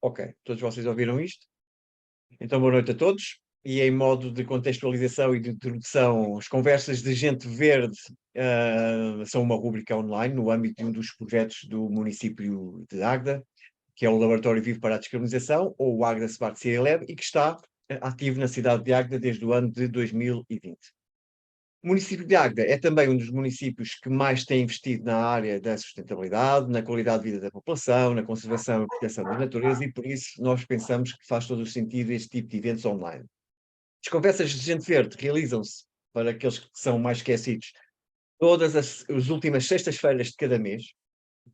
Ok, todos vocês ouviram isto? Então, boa noite a todos. E em modo de contextualização e de introdução, as conversas de Gente Verde são uma rúbrica online no âmbito de um dos projetos do município de Águeda, que é o Laboratório Vivo para a Descarbonização, ou o Águeda Smart City Lab, e que está ativo na cidade de Águeda desde o ano de 2020. O município de Águeda é também um dos municípios que mais tem investido na área da sustentabilidade, na qualidade de vida da população, na conservação e proteção da natureza, e por isso nós pensamos que faz todo o sentido este tipo de eventos online. As conversas de Gente Verde realizam-se, para aqueles que são mais esquecidos, todas as últimas sextas-feiras de cada mês,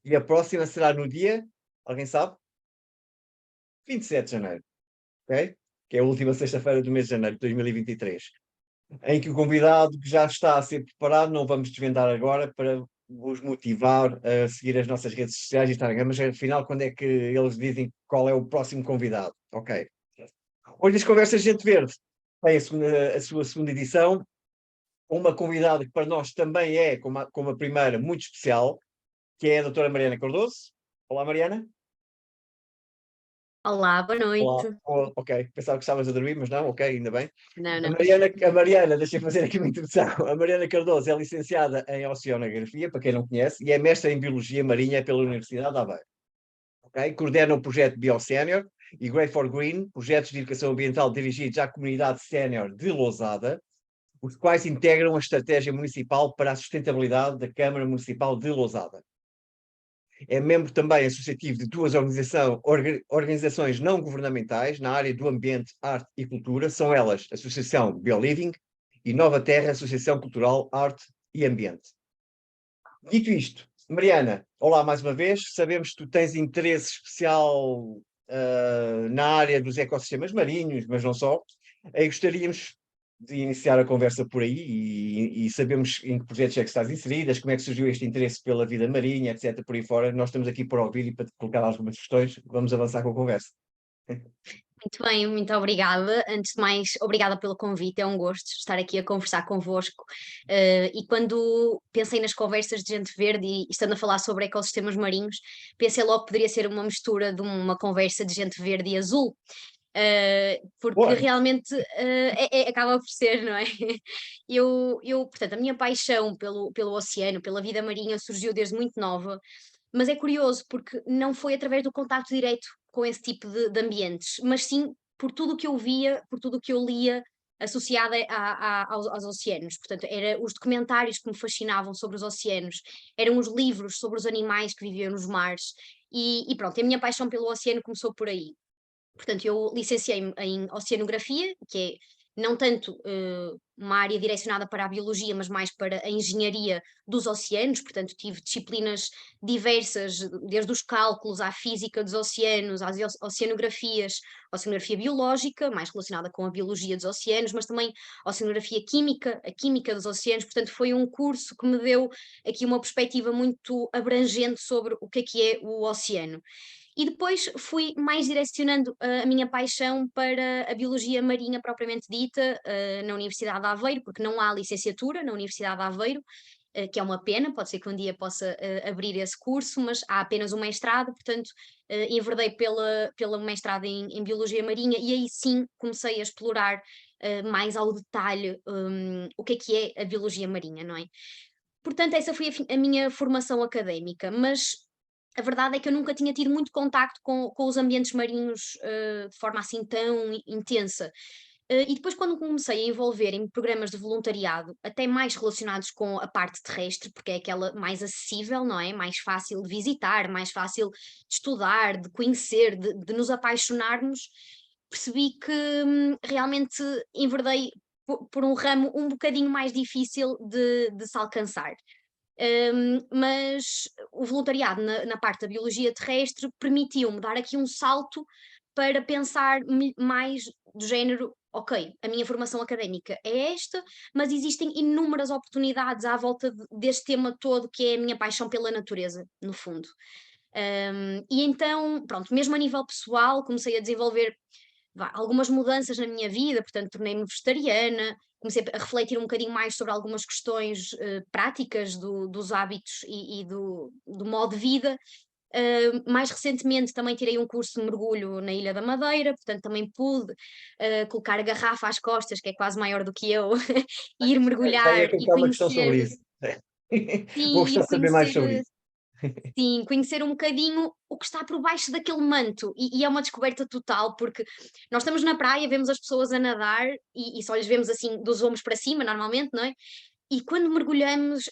e a próxima será no dia, alguém sabe? 27 de janeiro, ok? Que é a última sexta-feira do mês de janeiro de 2023. Em que o convidado que já está a ser preparado, não vamos desvendar agora para vos motivar a seguir as nossas redes sociais e estarem, mas afinal, quando é que eles dizem qual é o próximo convidado? Ok. Hoje as Conversas de Gente Verde tem a sua segunda edição, uma convidada que para nós também é, como a primeira, muito especial, que é a doutora Mariana Cardoso. Olá, Mariana. Olá, boa Olá. noite. Ok, pensava que estavas a dormir, mas não, ok, ainda bem. Não, A não. Mariana, deixa eu fazer aqui uma introdução. A Mariana Cardoso é licenciada em Oceanografia, para quem não conhece, e é mestra em Biologia Marinha pela Universidade de Aveiro. Okay? Coordena o projeto BioSénior e Grey for Green, projetos de educação ambiental dirigidos à comunidade sénior de Lousada, os quais integram a estratégia municipal para a sustentabilidade da Câmara Municipal de Lousada. É membro também associativo de duas organizações não governamentais na área do ambiente, arte e cultura, são elas a Associação BioLiving e Nova Terra, Associação Cultural, Arte e Ambiente. Dito isto, Mariana, olá mais uma vez. Sabemos que tu tens interesse especial na área dos ecossistemas marinhos, mas não só. Gostaríamos de iniciar a conversa por aí e sabemos em que projetos é que estás inseridas, como é que surgiu este interesse pela vida marinha, etc. Por aí fora. Nós estamos aqui para ouvir e para te colocar algumas questões. Vamos avançar com a conversa. Muito bem, muito obrigada. Antes de mais, obrigada pelo convite, é um gosto estar aqui a conversar convosco. E quando pensei nas conversas de Gente Verde e estando a falar sobre ecossistemas marinhos, pensei logo que poderia ser uma mistura de uma conversa de Gente Verde e azul. Porque Boa! realmente acaba por ser, não é? Portanto, a minha paixão pelo oceano, pela vida marinha, surgiu desde muito nova, mas é curioso porque não foi através do contacto direto com esse tipo de ambientes, mas sim por tudo o que eu via, por tudo o que eu lia associada aos oceanos. Portanto, eram os documentários que me fascinavam sobre os oceanos, eram os livros sobre os animais que viviam nos mares, e pronto, a minha paixão pelo oceano começou por aí. Portanto, eu licenciei-me em Oceanografia, que é não tanto uma área direcionada para a biologia, mas mais para a engenharia dos oceanos. Portanto, tive disciplinas diversas, desde os cálculos à física dos oceanos, às oceanografias, oceanografia biológica, mais relacionada com a biologia dos oceanos, mas também oceanografia química, a química dos oceanos. Portanto, foi um curso que me deu aqui uma perspectiva muito abrangente sobre o que é o oceano. E depois fui mais direcionando a minha paixão para a biologia marinha propriamente dita, na Universidade de Aveiro, porque não há licenciatura na Universidade de Aveiro, que é uma pena, pode ser que um dia possa abrir esse curso, mas há apenas um mestrado, portanto, enverdei pela mestrado em Biologia Marinha e aí sim comecei a explorar mais ao detalhe o que é a Biologia Marinha, não é? Portanto, essa foi a minha formação académica, mas a verdade é que eu nunca tinha tido muito contacto com os ambientes marinhos, de forma assim tão intensa. E depois quando comecei a envolver em programas de voluntariado, até mais relacionados com a parte terrestre, porque é aquela mais acessível, não é? Mais fácil de visitar, mais fácil de estudar, de conhecer, de nos apaixonarmos, percebi que realmente enverdei por um ramo um bocadinho mais difícil de se alcançar. Mas o voluntariado na parte da biologia terrestre permitiu-me dar aqui um salto para pensar mais do género, ok, a minha formação académica é esta, mas existem inúmeras oportunidades à volta deste tema todo que é a minha paixão pela natureza, no fundo. E então, pronto, mesmo a nível pessoal, comecei a desenvolver algumas mudanças na minha vida, portanto, tornei-me vegetariana, comecei a refletir um bocadinho mais sobre algumas questões práticas dos hábitos e do modo de vida. Mais recentemente também tirei um curso de mergulho na Ilha da Madeira, portanto também pude colocar a garrafa às costas, que é quase maior do que eu, e ir Já ia mergulhar e colocar uma questão conhecer, sobre isso. Vou sim, gostar e de saber mais conhecer sobre isso. sim, conhecer um bocadinho o que está por baixo daquele manto e é uma descoberta total, porque nós estamos na praia, vemos as pessoas a nadar e só lhes vemos assim dos ombros para cima normalmente, não é? E quando mergulhamos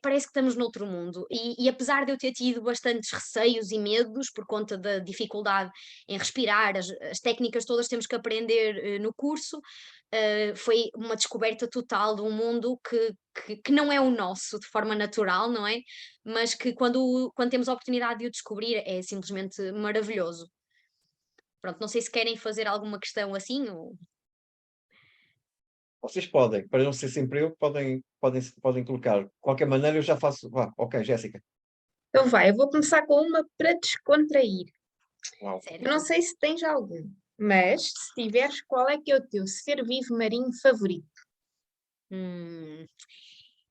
parece que estamos noutro mundo e apesar de eu ter tido bastantes receios e medos por conta da dificuldade em respirar, as técnicas todas temos que aprender, no curso, foi uma descoberta total de um mundo que não é o nosso de forma natural, não é? Mas que quando temos a oportunidade de o descobrir é simplesmente maravilhoso. Pronto, não sei se querem fazer alguma questão assim ou Vocês podem, para não ser sempre eu, podem colocar. De qualquer maneira, eu já faço. Vá, ok, Jéssica. Então vai, eu vou começar com uma para descontrair. Uau. Eu não certo? sei se tens algum, mas se tiveres, qual é que é o teu ser vivo marinho favorito? Hum.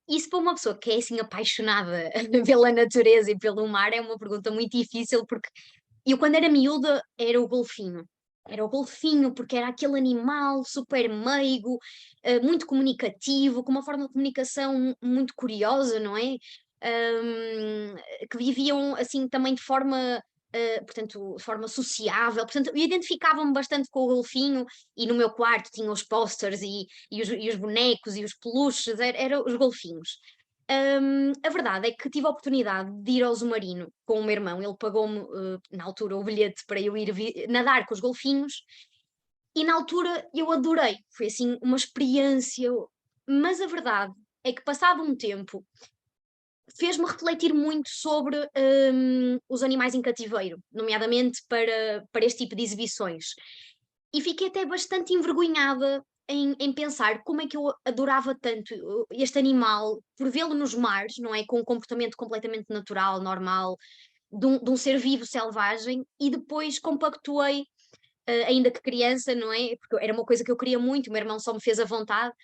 Isso para uma pessoa que é assim apaixonada pela natureza e pelo mar é uma pergunta muito difícil, porque eu quando era miúda era o golfinho. Era o golfinho, porque era aquele animal super meigo, muito comunicativo, com uma forma de comunicação muito curiosa, não é? Que viviam assim também de forma, portanto, de forma sociável. Portanto, eu identificava-me bastante com o golfinho e no meu quarto tinha os posters e os bonecos e os peluches, era os golfinhos. A verdade é que tive a oportunidade de ir ao Zumarino com o meu irmão. Ele pagou-me, na altura, o bilhete para eu ir nadar com os golfinhos e na altura eu adorei. Foi assim uma experiência, mas a verdade é que passado um tempo fez-me refletir muito sobre os animais em cativeiro, nomeadamente para este tipo de exibições. E fiquei até bastante envergonhada em pensar como é que eu adorava tanto este animal, por vê-lo nos mares, não é? Com um comportamento completamente natural, normal, de um ser vivo selvagem, e depois compactuei, ainda que criança, não é? Porque era uma coisa que eu queria muito, o meu irmão só me fez a vontade,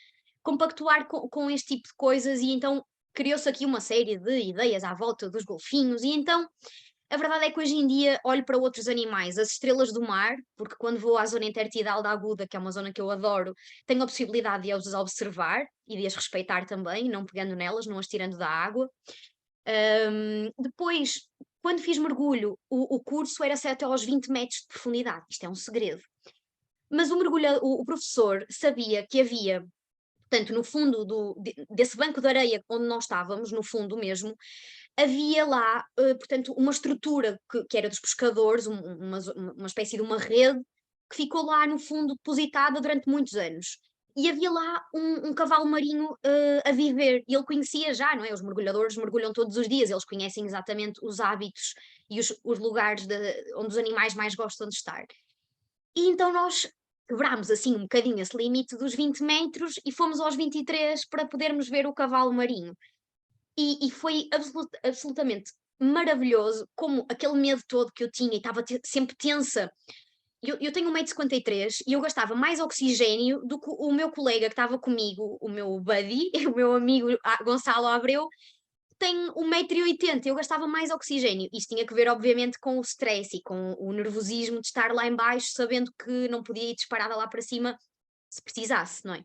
compactuar com este tipo de coisas, e então criou-se aqui uma série de ideias à volta dos golfinhos, e então a verdade é que hoje em dia olho para outros animais, as estrelas do mar, porque quando vou à zona intertidal da Aguda, que é uma zona que eu adoro, tenho a possibilidade de as observar e de as respeitar também, não pegando nelas, não as tirando da água. Depois, quando fiz mergulho, o curso era até aos 20 metros de profundidade, isto é um segredo. Mas o professor sabia que havia, portanto, no fundo desse banco de areia onde nós estávamos, no fundo mesmo, havia lá, portanto, uma estrutura que era dos pescadores, uma espécie de uma rede, que ficou lá no fundo depositada durante muitos anos. E havia lá um cavalo marinho a viver, e ele conhecia já, não é? Os mergulhadores mergulham todos os dias, eles conhecem exatamente os hábitos e os lugares onde os animais mais gostam de estar. E então nós quebrámos assim um bocadinho esse limite dos 20 metros e fomos aos 23 para podermos ver o cavalo marinho. E foi absolutamente maravilhoso, como aquele medo todo que eu tinha e estava sempre tensa. Eu tenho 1,53 m e eu gastava mais oxigênio do que o meu colega que estava comigo, o meu buddy, o meu amigo Gonçalo Abreu, tem 1,80 m, eu gastava mais oxigênio. Isto tinha que ver, obviamente, com o stress e com o nervosismo de estar lá em baixo, sabendo que não podia ir disparada lá para cima se precisasse, não é?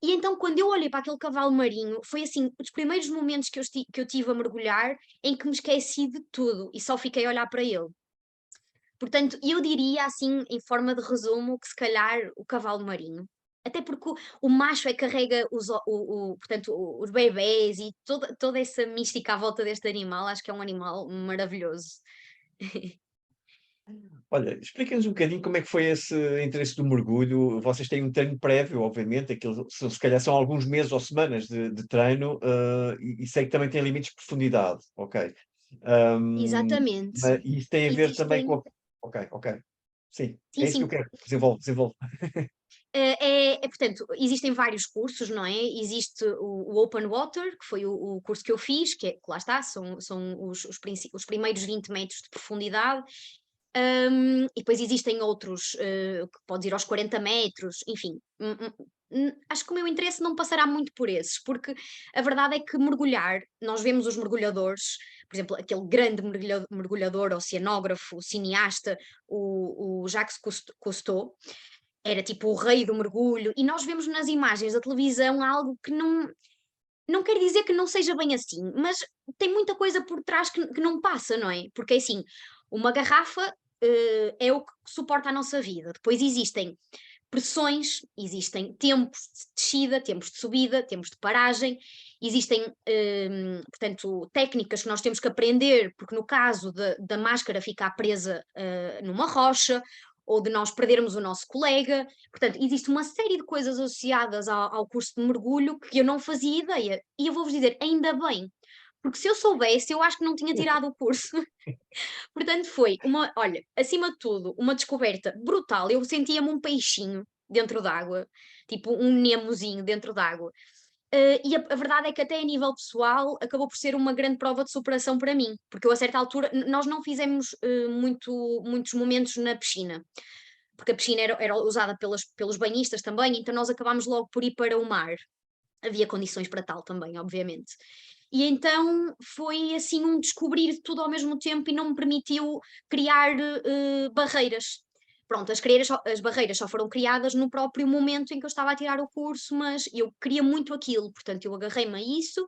E então, quando eu olhei para aquele cavalo marinho, foi assim, os primeiros momentos que eu tive a mergulhar, em que me esqueci de tudo e só fiquei a olhar para ele. Portanto, eu diria assim, em forma de resumo, que se calhar o cavalo marinho. Até porque o macho é que carrega portanto, os bebés e toda essa mística à volta deste animal, acho que é um animal maravilhoso. Olha, explica-nos um bocadinho como é que foi esse interesse do mergulho. Vocês têm um treino prévio, obviamente, aquilo, se calhar são alguns meses ou semanas de treino, e sei que também tem limites de profundidade, ok. Exatamente. E isso tem a ver também com Existem. a... Ok, ok. Sim, Sim, é isso que sim. eu quero. Desenvolve, desenvolve. Portanto, existem vários cursos, não é? Existe o Open Water, que foi o curso que eu fiz, que lá está, são os primeiros 20 metros de profundidade. E depois existem outros, que podes ir aos 40 metros, enfim. Acho que o meu interesse não passará muito por esses, porque a verdade é que mergulhar, nós vemos os mergulhadores, por exemplo, aquele grande mergulhador, oceanógrafo, cineasta, o Jacques Cousteau, era tipo o rei do mergulho, e nós vemos nas imagens da televisão algo que não quer dizer que não seja bem assim, mas tem muita coisa por trás que não passa, não é? Porque assim, uma garrafa é o que suporta a nossa vida. Depois existem pressões, existem tempos de descida, tempos de subida, tempos de paragem, existem, portanto, técnicas que nós temos que aprender, porque no caso da máscara ficar presa numa rocha, ou de nós perdermos o nosso colega, portanto, existe uma série de coisas associadas ao curso de mergulho que eu não fazia ideia, e eu vou-vos dizer, ainda bem, porque se eu soubesse, eu acho que não tinha tirado o curso. Portanto, foi olha, acima de tudo, uma descoberta brutal. Eu sentia-me um peixinho dentro d'água, tipo um nemozinho dentro d'água. E a verdade é que até a nível pessoal acabou por ser uma grande prova de superação para mim, porque eu a certa altura, nós não fizemos muitos momentos na piscina, porque a piscina era usada pelos banhistas também, então nós acabámos logo por ir para o mar. Havia condições para tal também, obviamente. E então foi assim um descobrir de tudo ao mesmo tempo e não me permitiu criar barreiras. Pronto, as barreiras só foram criadas no próprio momento em que eu estava a tirar o curso, mas eu queria muito aquilo, portanto eu agarrei-me a isso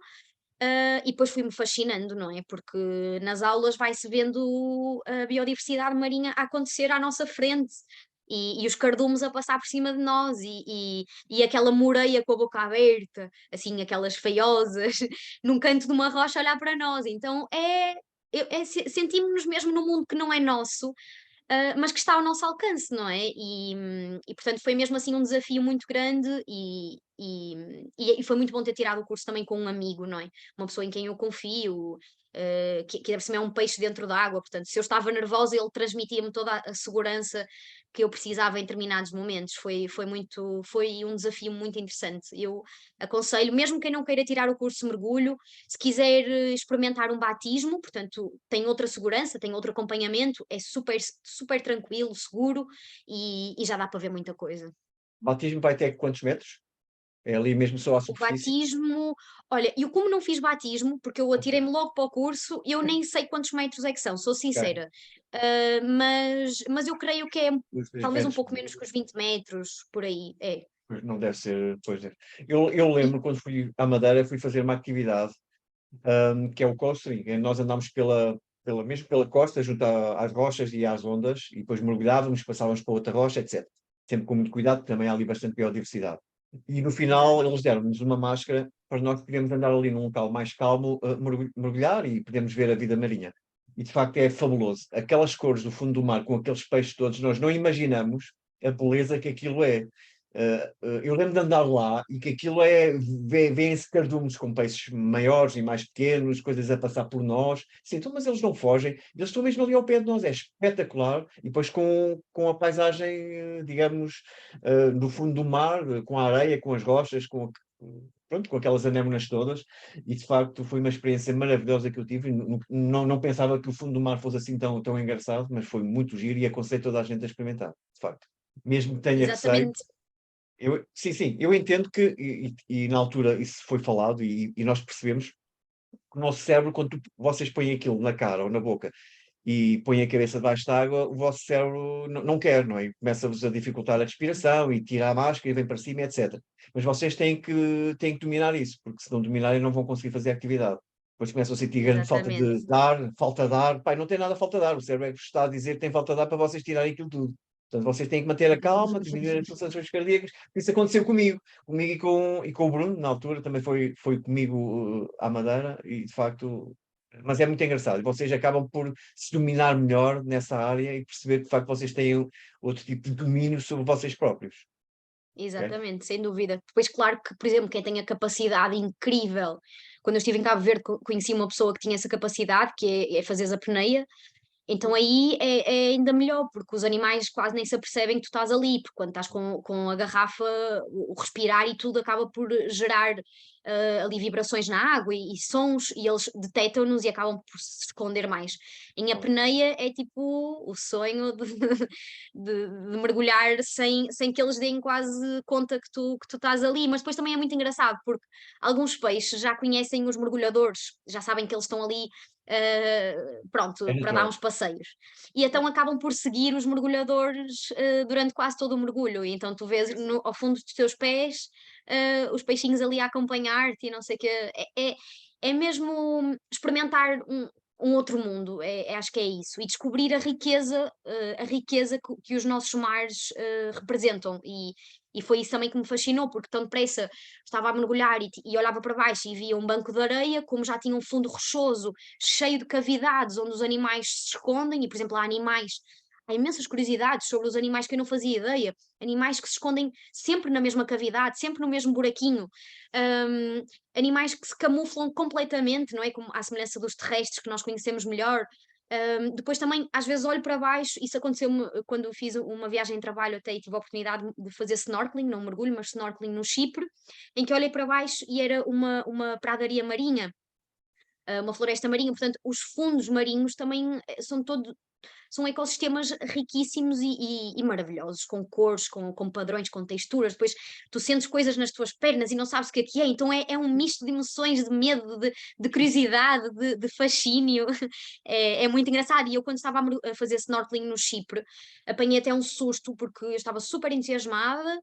e depois fui-me fascinando, não é? Porque nas aulas vai-se vendo a biodiversidade marinha a acontecer à nossa frente. E os cardumes a passar por cima de nós, e aquela moreia com a boca aberta, assim, aquelas feiosas, num canto de uma rocha a olhar para nós. Então sentimos-nos mesmo num mundo que não é nosso, mas que está ao nosso alcance, não é? E portanto foi mesmo assim um desafio muito grande e foi muito bom ter tirado o curso também com um amigo, não é? Uma pessoa em quem eu confio, que deve ser é um peixe dentro da água, portanto, se eu estava nervosa, ele transmitia-me toda a segurança que eu precisava em determinados momentos. Foi um desafio muito interessante. Eu aconselho, mesmo quem não queira tirar o curso de mergulho, se quiser experimentar um batismo, portanto, tem outra segurança, tem outro acompanhamento, é super, super tranquilo, seguro e já dá para ver muita coisa. Batismo vai ter quantos metros? É ali mesmo só à O superfície? batismo, olha, eu como não fiz batismo, porque eu Ok, atirei-me logo para o curso, eu nem sei quantos metros é que são, sou ok. sincera. Mas eu creio que é Os 3 talvez um metros. pouco menos que os 20 metros, por aí, é. Pois não deve ser, pois é. Eu lembro quando fui à Madeira, fui fazer uma atividade, que é o coastering, nós andámos mesmo pela costa, junto às rochas e às ondas, e depois mergulhávamos, passávamos para outra rocha, etc. Sempre com muito cuidado, porque também há ali bastante biodiversidade. E no final Exato. eles deram-nos uma máscara para nós podermos andar ali num local mais calmo, mergulhar e podemos ver a vida marinha. E de facto é fabuloso. Aquelas cores do fundo do mar, com aqueles peixes todos, nós não imaginamos a beleza que aquilo é. Eu lembro de andar lá e que aquilo vêem-se cardumes com peixes maiores e mais pequenos, coisas a passar por nós. Sim, então, mas eles não fogem, eles estão mesmo ali ao pé de nós, é espetacular. E depois com a paisagem, digamos, do fundo do mar, com a areia, com as rochas, pronto, com aquelas anémonas todas, e de facto foi uma experiência maravilhosa que eu tive. Não pensava que o fundo do mar fosse assim tão engraçado, mas foi muito giro e aconselho toda a gente a experimentar, de facto. Mesmo que tenha receio, Exatamente. sim, eu entendo que, e na altura isso foi falado, e nós percebemos que o nosso cérebro, quando vocês põem aquilo na cara ou na boca e põem a cabeça debaixo de água, o vosso cérebro não quer, não é? Começa-vos a dificultar a respiração e tira a máscara e vem para cima, etc. Mas vocês têm que dominar isso, porque se não dominarem não vão conseguir fazer atividade. Depois começam a sentir grande falta Exatamente. de ar, falta de ar. Pai, não tem nada de falta de ar, o cérebro é que vos está a dizer que tem falta de ar para vocês tirarem aquilo tudo. Portanto, vocês têm que manter a calma, diminuir as pulsações cardíacas. Isso aconteceu comigo e com o Bruno, na altura, também foi comigo à Madeira, e de facto, mas é muito engraçado. Vocês acabam por se dominar melhor nessa área e perceber que de facto vocês têm outro tipo de domínio sobre vocês próprios. Ok? Exatamente, sem dúvida. Depois, claro que, por exemplo, quem tem a capacidade incrível, quando eu estive em Cabo Verde, conheci uma pessoa que tinha essa capacidade, que é fazer apneia. Então aí é ainda melhor, porque os animais quase nem se apercebem que tu estás ali, porque quando estás com a garrafa, o respirar e tudo acaba por gerar ali vibrações na água e sons, e eles detectam-nos e acabam por se esconder mais. Em apneia é tipo o sonho de mergulhar sem que eles deem quase conta que tu estás ali, mas depois também é muito engraçado, porque alguns peixes já conhecem os mergulhadores, já sabem que eles estão ali, pronto, É para dar natural. uns passeios. E então acabam por seguir os mergulhadores durante quase todo o mergulho. E então tu vês ao fundo dos teus pés os peixinhos ali a acompanhar-te e não sei o quê. É mesmo experimentar um outro mundo, acho que é isso. E descobrir a riqueza que os nossos mares representam. E foi isso também que me fascinou, porque tão depressa estava a mergulhar e olhava para baixo e via um banco de areia, como já tinha um fundo rochoso, cheio de cavidades onde os animais se escondem, e por exemplo há imensas curiosidades sobre os animais que eu não fazia ideia, animais que se escondem sempre na mesma cavidade, sempre no mesmo buraquinho, hum, animais que se camuflam completamente, não é? Como à semelhança dos terrestres que nós conhecemos melhor. Depois também, às vezes, olho para baixo, isso aconteceu-me quando fiz uma viagem de trabalho, até tive a oportunidade de fazer snorkeling, não mergulho, mas snorkeling no Chipre, em que olhei para baixo e era uma pradaria marinha, uma floresta marinha, portanto, os fundos marinhos também são ecossistemas riquíssimos e maravilhosos, com cores, com padrões, com texturas. Depois tu sentes coisas nas tuas pernas e não sabes o que é, então é um misto de emoções, de medo, de curiosidade, de fascínio. É muito engraçado. E eu, quando estava a fazer snorkeling no Chipre, apanhei até um susto, porque eu estava super entusiasmada.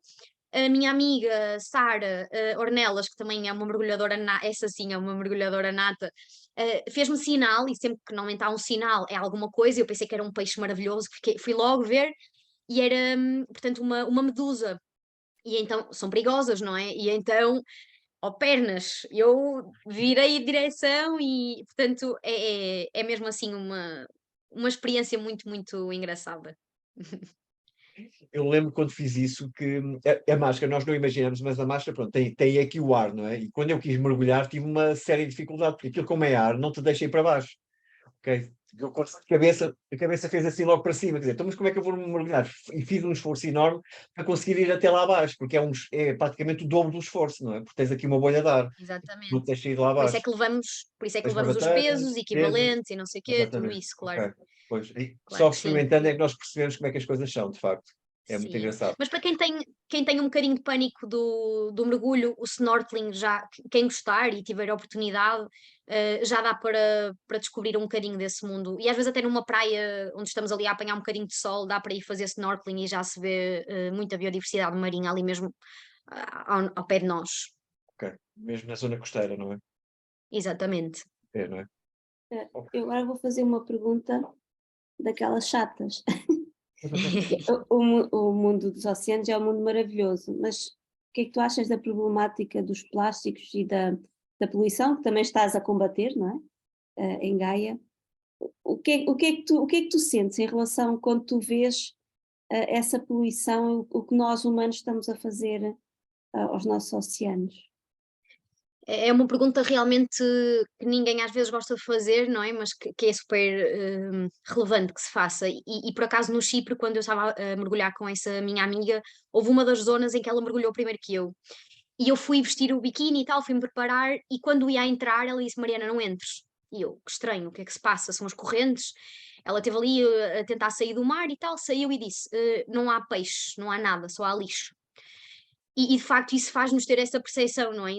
A minha amiga Sara Ornelas, que também é uma mergulhadora, essa sim é uma mergulhadora nata, fez-me sinal, e sempre que normalmente há um sinal é alguma coisa, eu pensei que era um peixe maravilhoso, fui logo ver, e era, portanto, uma medusa. E então, são perigosas, não é? E então, ó pernas, eu virei de direção e, portanto, é mesmo assim uma experiência muito, muito engraçada. Eu lembro quando fiz isso que a máscara, nós não imaginamos, mas a máscara, pronto, tem aqui o ar, não é? E quando eu quis mergulhar, tive uma séria dificuldade, porque aquilo, como é ar, não te deixa ir para baixo. Ok? Eu, a cabeça fez assim logo para cima, quer dizer, então, mas como é que eu vou mergulhar? E fiz um esforço enorme para conseguir ir até lá abaixo, porque é praticamente o dobro do esforço, não é? Porque tens aqui uma bolha de ar, não te Exatamente. deixa ir lá abaixo. Por isso é que Tens levamos os barbateiras, pesos pesos, equivalentes e não sei o quê, tudo exatamente. isso, claro. Ok. Pois, e Claro só que sim. experimentando é que nós percebemos como é que as coisas são, de facto. É muito Sim, engraçado. mas para quem tem um bocadinho de pânico do mergulho, o snorkeling já, quem gostar e tiver a oportunidade, já dá para descobrir um bocadinho desse mundo. E às vezes até numa praia onde estamos ali a apanhar um bocadinho de sol, dá para ir fazer snorkeling e já se vê muita biodiversidade marinha ali mesmo ao pé de nós. Ok. Mesmo na zona costeira, não é? Exatamente. É, não é? Eu agora vou fazer uma pergunta daquelas chatas. O mundo dos oceanos é um mundo maravilhoso, mas o que é que tu achas da problemática dos plásticos e da poluição, que também estás a combater, não é? Em Gaia. O que é que tu sentes em relação quando tu vês essa poluição, o que nós humanos estamos a fazer aos nossos oceanos? É uma pergunta realmente que ninguém às vezes gosta de fazer, não é? Mas que é super relevante que se faça. E por acaso no Chipre, quando eu estava a mergulhar com essa minha amiga, houve uma das zonas em que ela mergulhou primeiro que eu. E eu fui vestir o biquíni e tal, fui-me preparar, e quando ia a entrar, ela disse: Mariana, não entres. E eu, que estranho, o que é que se passa? São as correntes? Ela esteve ali a tentar sair do mar e tal, saiu e disse: não há peixes, não há nada, só há lixo. E de facto isso faz-nos ter essa percepção, não é?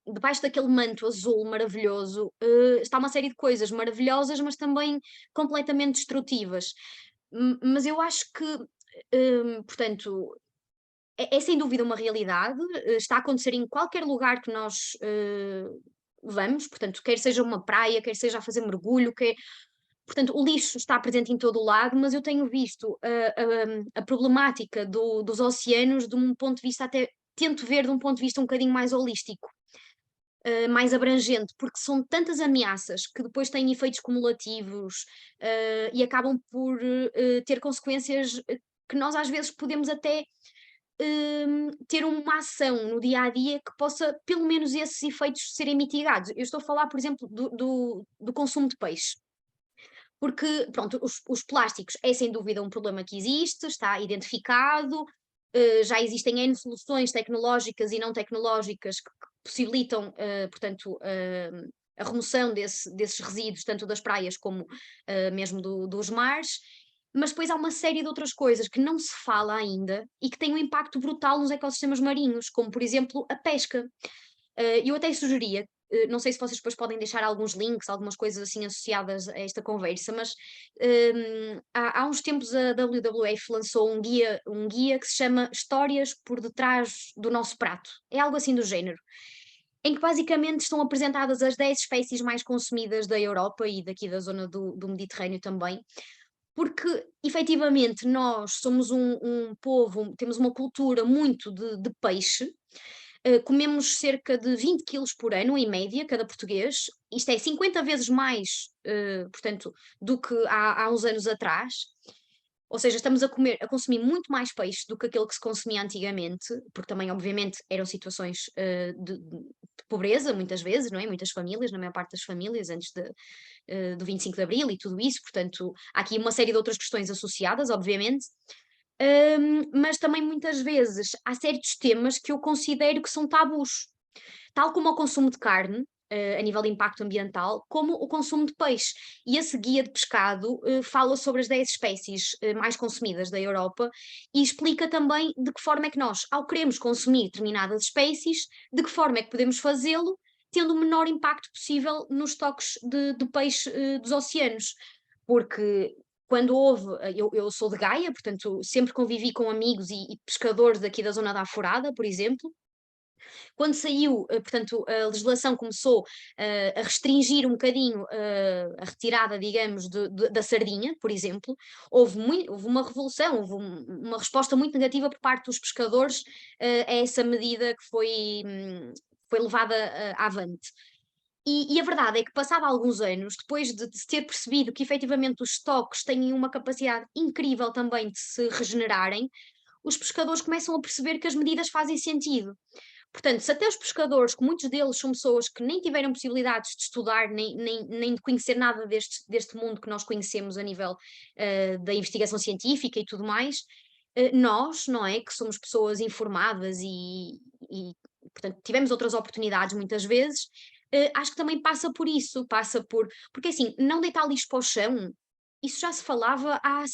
Debaixo daquele manto azul maravilhoso, está uma série de coisas maravilhosas, mas também completamente destrutivas. Mas eu acho que, portanto, é sem dúvida uma realidade, está a acontecer em qualquer lugar que nós vamos, portanto, quer seja uma praia, quer seja a fazer mergulho, portanto, o lixo está presente em todo o lado, mas eu tenho visto a problemática dos oceanos de um ponto de vista até, tento ver de um ponto de vista um bocadinho mais holístico, mais abrangente, porque são tantas ameaças que depois têm efeitos cumulativos, e acabam por ter consequências que nós às vezes podemos até ter uma ação no dia a dia que possa, pelo menos, esses efeitos serem mitigados. Eu estou a falar, por exemplo, do consumo de peixe. Porque, pronto, os plásticos é sem dúvida um problema que existe, está identificado, já existem N soluções tecnológicas e não tecnológicas que possibilitam, portanto, a remoção desses resíduos, tanto das praias como mesmo dos mares. Mas depois há uma série de outras coisas que não se fala ainda e que têm um impacto brutal nos ecossistemas marinhos, como por exemplo a pesca. Eu até sugeria, não sei se vocês depois podem deixar alguns links, algumas coisas assim associadas a esta conversa, mas há uns tempos a WWF lançou um guia que se chama Histórias por Detrás do Nosso Prato. É algo assim do género, em que basicamente estão apresentadas as 10 espécies mais consumidas da Europa e daqui da zona do Mediterrâneo também, porque efetivamente nós somos um povo, temos uma cultura muito de peixe. Comemos cerca de 20 quilos por ano, em média, cada português. Isto é 50 vezes mais, portanto, do que há uns anos atrás. Ou seja, estamos a consumir muito mais peixe do que aquele que se consumia antigamente, porque também, obviamente, eram situações de pobreza, muitas vezes, não é? Muitas famílias, na maior parte das famílias, antes do 25 de Abril e tudo isso. Portanto, há aqui uma série de outras questões associadas, obviamente. Mas também muitas vezes há certos temas que eu considero que são tabus, tal como o consumo de carne, a nível de impacto ambiental, como o consumo de peixe. E esse guia de pescado fala sobre as 10 espécies mais consumidas da Europa e explica também de que forma é que nós, ao queremos consumir determinadas espécies, de que forma é que podemos fazê-lo, tendo o menor impacto possível nos estoques de peixe dos oceanos. Porque quando houve, eu sou de Gaia, portanto sempre convivi com amigos e pescadores daqui da zona da Aforada, por exemplo. Quando saiu, portanto, a legislação começou a restringir um bocadinho a retirada, digamos, da sardinha, por exemplo, houve uma revolução, houve uma resposta muito negativa por parte dos pescadores a essa medida que foi levada avante. E a verdade é que, passado alguns anos, depois de se ter percebido que efetivamente os estoques têm uma capacidade incrível também de se regenerarem, os pescadores começam a perceber que as medidas fazem sentido. Portanto, se até os pescadores, que muitos deles são pessoas que nem tiveram possibilidades de estudar, nem de conhecer nada deste mundo que nós conhecemos a nível da investigação científica e tudo mais, nós, não é, que somos pessoas informadas e, portanto, tivemos outras oportunidades muitas vezes, acho que também passa por isso, porque assim, não deitar lixo para o chão, isso já se falava há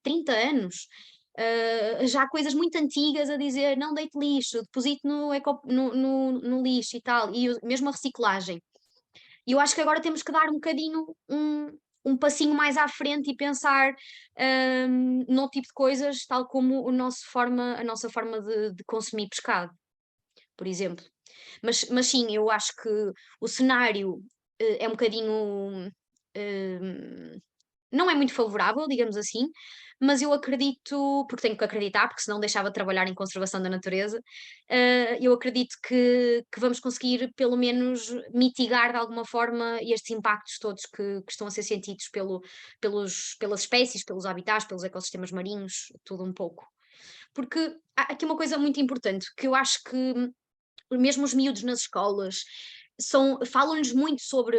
30 anos. Já há coisas muito antigas a dizer não deite lixo, deposite no lixo e tal, e mesmo a reciclagem. E eu acho que agora temos que dar um bocadinho um passinho mais à frente e pensar num tipo de coisas, tal como a nossa forma de consumir pescado, por exemplo. Mas sim, eu acho que o cenário é um bocadinho. Não é muito favorável, digamos assim, mas eu acredito, porque tenho que acreditar, porque senão deixava de trabalhar em conservação da natureza, eu acredito que vamos conseguir pelo menos mitigar de alguma forma estes impactos todos que estão a ser sentidos pelas espécies, pelos habitats, pelos ecossistemas marinhos, tudo um pouco. Porque há aqui uma coisa muito importante, que eu acho que mesmo os miúdos nas escolas falam-nos muito sobre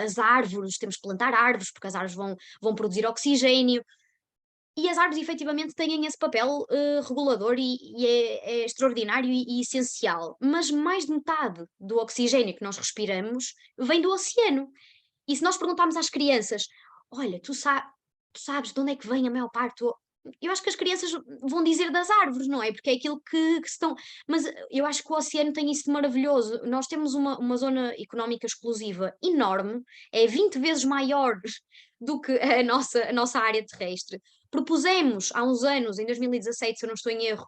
as árvores, temos que plantar árvores, porque as árvores vão produzir oxigênio, e as árvores efetivamente têm esse papel regulador e é extraordinário e essencial, mas mais de metade do oxigênio que nós respiramos vem do oceano. E se nós perguntarmos às crianças, olha, tu sabes de onde é que vem a maior parte eu acho que as crianças vão dizer das árvores, não é? Porque é aquilo que estão. Mas eu acho que o oceano tem isso de maravilhoso. Nós temos uma zona económica exclusiva enorme, é 20 vezes maior do que a nossa área terrestre. Propusemos há uns anos, em 2017, se eu não estou em erro,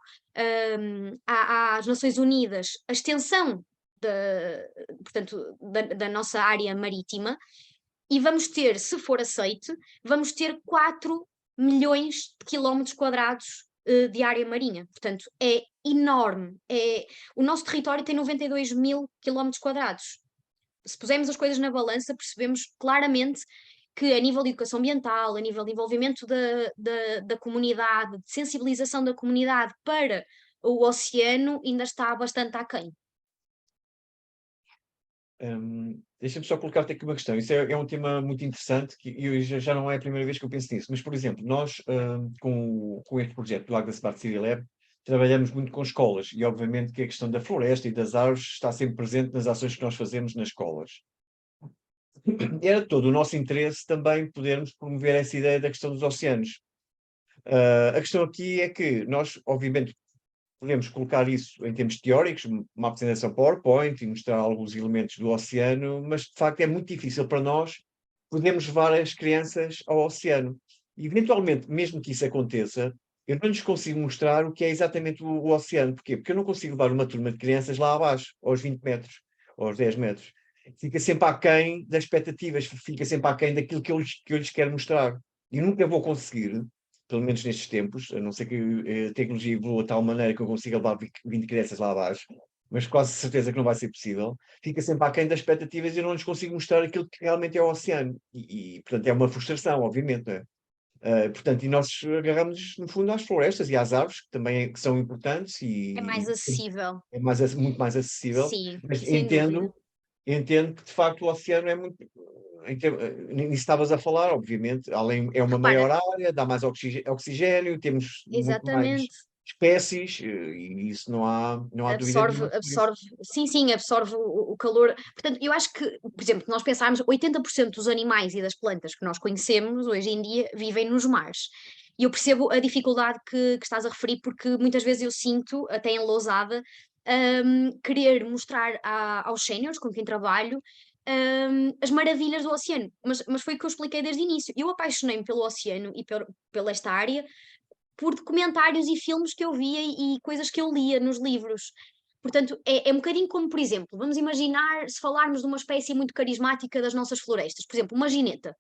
às Nações Unidas a extensão portanto, da nossa área marítima, e vamos ter, se for aceite, vamos ter 4 milhões de quilómetros quadrados de área marinha. Portanto, é enorme. O nosso território tem 92 mil quilómetros quadrados. Se pusermos as coisas na balança, percebemos claramente que a nível de educação ambiental, a nível de envolvimento da comunidade, de sensibilização da comunidade para o oceano, ainda está bastante aquém. Deixa-me só colocar-te aqui uma questão. Isso é um tema muito interessante, que eu já não é a primeira vez que eu penso nisso, mas, por exemplo, nós, com este projeto do Agda Smart City Lab, trabalhamos muito com escolas e, obviamente, que a questão da floresta e das árvores está sempre presente nas ações que nós fazemos nas escolas. Era todo o nosso interesse também podermos promover essa ideia da questão dos oceanos. A questão aqui é que nós, obviamente, podemos colocar isso em termos teóricos, uma apresentação PowerPoint e mostrar alguns elementos do oceano, mas de facto é muito difícil para nós podermos levar as crianças ao oceano. E, eventualmente, mesmo que isso aconteça, eu não lhes consigo mostrar o que é exatamente o oceano. Porquê? Porque eu não consigo levar uma turma de crianças lá abaixo, aos 20 metros, ou aos 10 metros. Fica sempre aquém das expectativas, fica sempre aquém daquilo que eu lhes quero mostrar. E nunca vou conseguir, pelo menos nestes tempos, a não ser que a tecnologia evolua de tal maneira que eu consiga levar 20 crianças lá abaixo, mas quase certeza que não vai ser possível, fica sempre aquém das expectativas e eu não lhes consigo mostrar aquilo que realmente é o oceano. Portanto, é uma frustração, obviamente, não é? Portanto, e nós agarramos, no fundo, às florestas e às árvores, que também que são importantes É mais e acessível. é muito mais acessível, Sim, mas sem dúvida. entendo que, de facto, o oceano é muito... Nisso estavas a falar, obviamente, além, é uma Repara, maior área, dá mais oxigênio, temos muito mais exatamente. espécies, e isso não há dúvida Absorve, nenhuma sobre isso. absorve, sim, absorve o calor. Portanto, eu acho que, por exemplo, nós pensarmos 80% dos animais e das plantas que nós conhecemos hoje em dia vivem nos mares. E eu percebo a dificuldade que estás a referir, porque muitas vezes eu sinto, até em Lousada, querer mostrar aos séniores com quem trabalho as maravilhas do oceano. Mas foi o que eu expliquei desde o início. Eu apaixonei-me pelo oceano e pela esta área por documentários e filmes que eu via e coisas que eu lia nos livros. Portanto, é um bocadinho como, por exemplo, vamos imaginar se falarmos de uma espécie muito carismática das nossas florestas, por exemplo, uma gineta.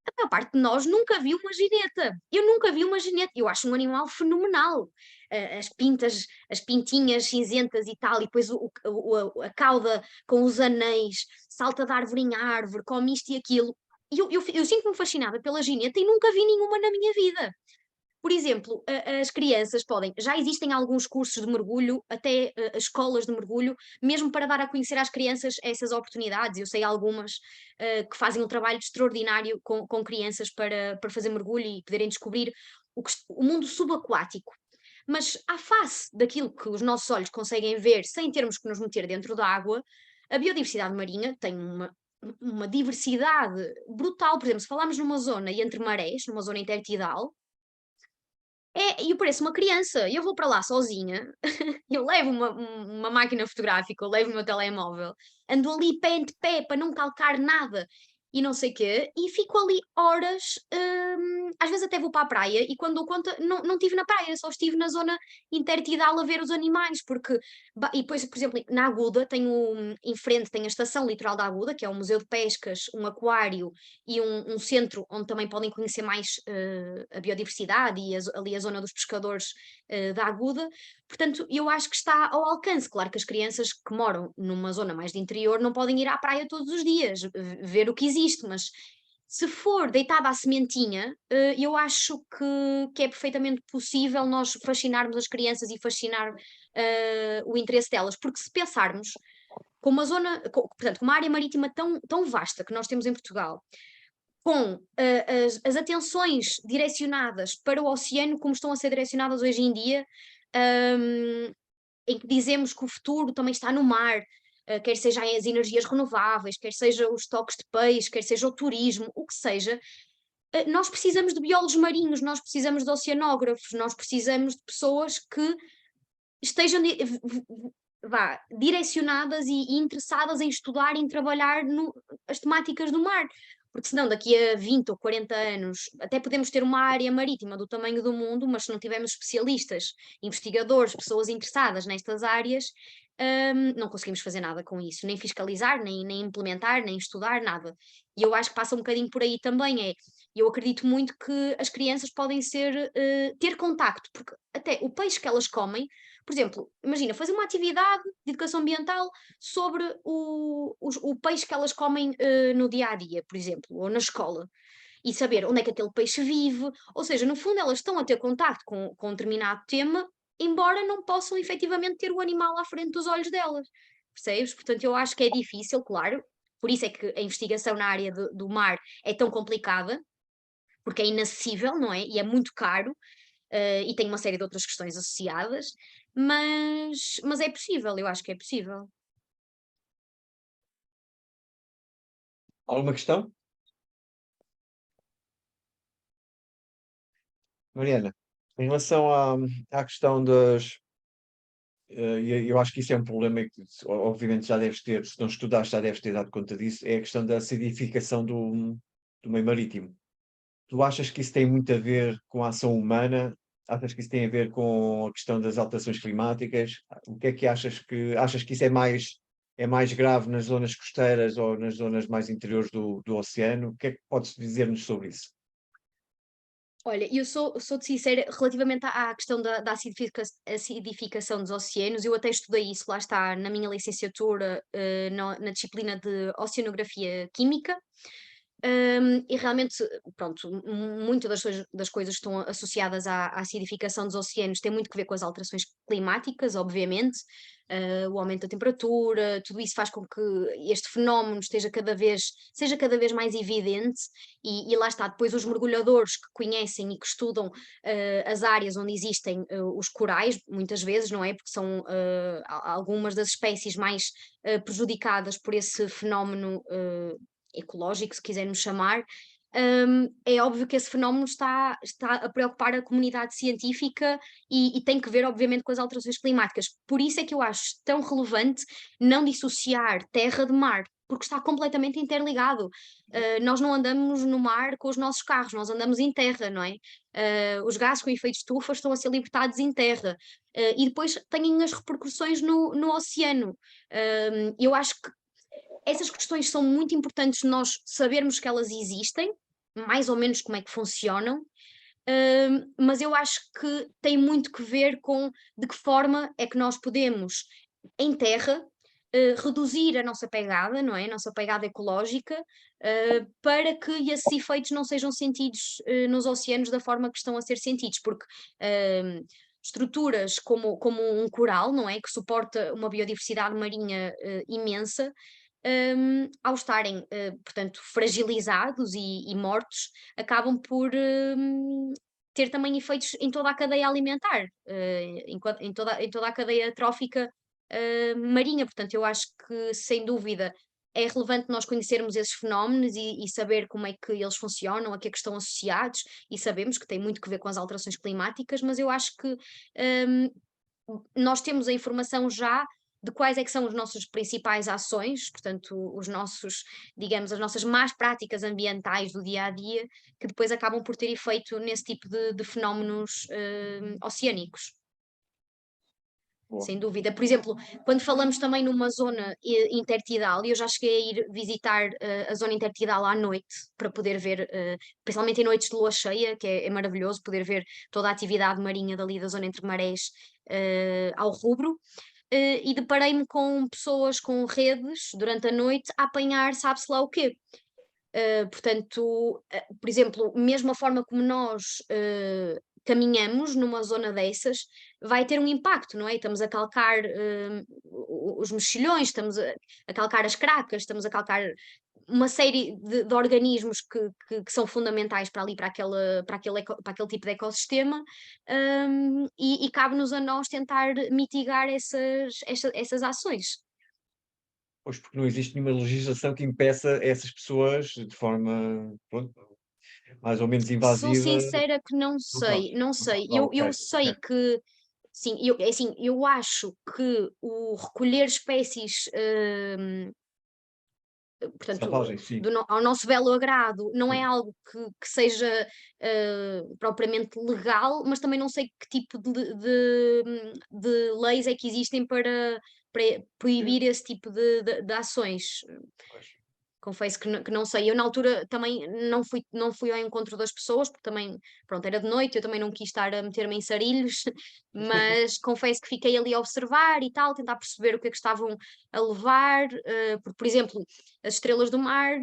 A maior parte de nós nunca viu uma gineta. Eu nunca vi uma gineta. Eu acho um animal fenomenal. As pintinhas cinzentas e tal, e depois a cauda com os anéis, salta de árvore em árvore, come isto e aquilo. E eu sinto-me fascinada pela gineta e nunca vi nenhuma na minha vida. Por exemplo, as crianças podem, já existem alguns cursos de mergulho, até as escolas de mergulho, mesmo para dar a conhecer às crianças essas oportunidades. Eu sei algumas que fazem um trabalho extraordinário com crianças para fazer mergulho e poderem descobrir o mundo subaquático. Mas à face daquilo que os nossos olhos conseguem ver sem termos que nos meter dentro da água, a biodiversidade marinha tem uma diversidade brutal. Por exemplo, se falarmos numa zona entre marés, numa zona intertidal, eu pareço uma criança, eu vou para lá sozinha, eu levo uma máquina fotográfica, eu levo o meu telemóvel, ando ali pé ante pé para não calcar nada e não sei quê, e fico ali horas, às vezes até vou para a praia e quando dou conta não estive na praia, só estive na zona intertidal a ver os animais, porque, e depois, por exemplo, na Aguda, em frente tem a Estação Litoral da Aguda, que é um museu de pescas, um aquário e um centro onde também podem conhecer mais a biodiversidade e ali a zona dos pescadores da Aguda. Portanto, eu acho que está ao alcance. Claro que as crianças que moram numa zona mais de interior não podem ir à praia todos os dias, ver o que existe, mas se for deitada à sementinha, eu acho que é perfeitamente possível nós fascinarmos as crianças e fascinar o interesse delas, porque se pensarmos com uma zona, portanto, com uma área marítima tão vasta que nós temos em Portugal, com as atenções direcionadas para o oceano, como estão a ser direcionadas hoje em dia, em que dizemos que o futuro também está no mar, quer seja as energias renováveis, quer seja os toques de peixe, quer seja o turismo, o que seja, nós precisamos de biólogos marinhos, nós precisamos de oceanógrafos, nós precisamos de pessoas que estejam direcionadas e interessadas em estudar e em trabalhar as temáticas do mar. Porque senão daqui a 20 ou 40 anos até podemos ter uma área marítima do tamanho do mundo, mas se não tivermos especialistas, investigadores, pessoas interessadas nestas áreas, não conseguimos fazer nada com isso, nem fiscalizar, nem implementar, nem estudar, nada. E eu acho que passa um bocadinho por aí também, eu acredito muito que as crianças podem ter contacto, porque até o peixe que elas comem, por exemplo, imagina, fazer uma atividade de educação ambiental sobre o peixe que elas comem no dia a dia, por exemplo, ou na escola, e saber onde é que aquele peixe vive, ou seja, no fundo elas estão a ter contacto com um determinado tema, embora não possam efetivamente ter o animal à frente dos olhos delas, percebes? Portanto, eu acho que é difícil, claro, Por isso é que a investigação na área do mar é tão complicada, porque é inacessível, não é? E é muito caro, e tem uma série de outras questões associadas, mas é possível, eu acho que é possível. Alguma questão? Mariana, em relação à questão das. Eu acho que isso é um problema que, obviamente, já deves ter, se não estudaste, já deves ter dado conta disso, é a questão da acidificação do meio marítimo. Tu achas que isso tem muito a ver com a ação humana? Achas que isso tem a ver com a questão das alterações climáticas? O que é que achas que isso é mais grave nas zonas costeiras ou nas zonas mais interiores do oceano? O que é que podes dizer-nos sobre isso? Olha, eu sou-te sincera, relativamente à questão da acidificação dos oceanos, eu até estudei isso, lá está, na minha licenciatura, na disciplina de Oceanografia Química. E realmente, pronto, muitas das coisas que estão associadas à acidificação dos oceanos têm muito que ver com as alterações climáticas, obviamente, o aumento da temperatura, tudo isso faz com que este fenómeno seja cada vez mais evidente, e lá está, depois os mergulhadores que conhecem e que estudam as áreas onde existem os corais, muitas vezes, não é? Porque são algumas das espécies mais prejudicadas por esse fenómeno ecológico, se quisermos chamar. É óbvio que esse fenómeno está a preocupar a comunidade científica e tem que ver, obviamente, com as alterações climáticas. Por isso é que eu acho tão relevante não dissociar terra de mar, porque está completamente interligado. Nós não andamos no mar com os nossos carros, nós andamos em terra, não é? Os gases com efeito de estufa estão a ser libertados em terra, e depois têm as repercussões no oceano. Eu acho que essas questões são muito importantes nós sabermos que elas existem, mais ou menos como é que funcionam, mas eu acho que tem muito que ver com de que forma é que nós podemos, em terra, reduzir a nossa pegada, não é? A nossa pegada ecológica, para que esses efeitos não sejam sentidos nos oceanos da forma que estão a ser sentidos, porque estruturas como um coral, não é? Que suporta uma biodiversidade marinha imensa, ao estarem, portanto, fragilizados e mortos, acabam por ter também efeitos em toda a cadeia alimentar, em toda a cadeia trófica marinha. Portanto, eu acho que, sem dúvida, é relevante nós conhecermos esses fenómenos e saber como é que eles funcionam, a que é que estão associados, e sabemos que tem muito que ver com as alterações climáticas, mas eu acho que hum, nós temos a informação já de quais é que são as nossas principais ações, portanto, digamos, as nossas más práticas ambientais do dia a dia, que depois acabam por ter efeito nesse tipo de fenómenos oceânicos. Boa. Sem dúvida. Por exemplo, quando falamos também numa zona intertidal, eu já cheguei a ir visitar a zona intertidal à noite para poder ver, principalmente em noites de lua cheia, que é maravilhoso poder ver toda a atividade marinha dali da zona entre marés ao rubro. E deparei-me com pessoas com redes durante a noite a apanhar sabe-se lá o quê. Portanto, por exemplo, mesmo a forma como nós caminhamos numa zona dessas vai ter um impacto, não é? Estamos a calcar os mexilhões, estamos a calcar as cracas, estamos a calcar uma série de organismos que são fundamentais para ali, para aquele tipo de ecossistema, e cabe-nos a nós tentar mitigar essas ações. Pois porque não existe nenhuma legislação que impeça essas pessoas de forma, pronto, mais ou menos Sou invasiva. sincera que não Não sabes? sei, não sei. Ah, Eu ok, sei ok. que, sim, é assim, eu acho que o recolher espécies, portanto, Selvagem, sim. ao nosso belo agrado, não é Sim. algo que seja propriamente legal, mas também não sei que tipo de leis é que existem para proibir esse tipo de ações. Pois. Confesso que não sei. Eu na altura também não fui ao encontro das pessoas, porque também, pronto, era de noite, eu também não quis estar a meter-me em sarilhos, mas confesso que fiquei ali a observar e tal, tentar perceber o que é que estavam a levar, porque, por exemplo, as estrelas do mar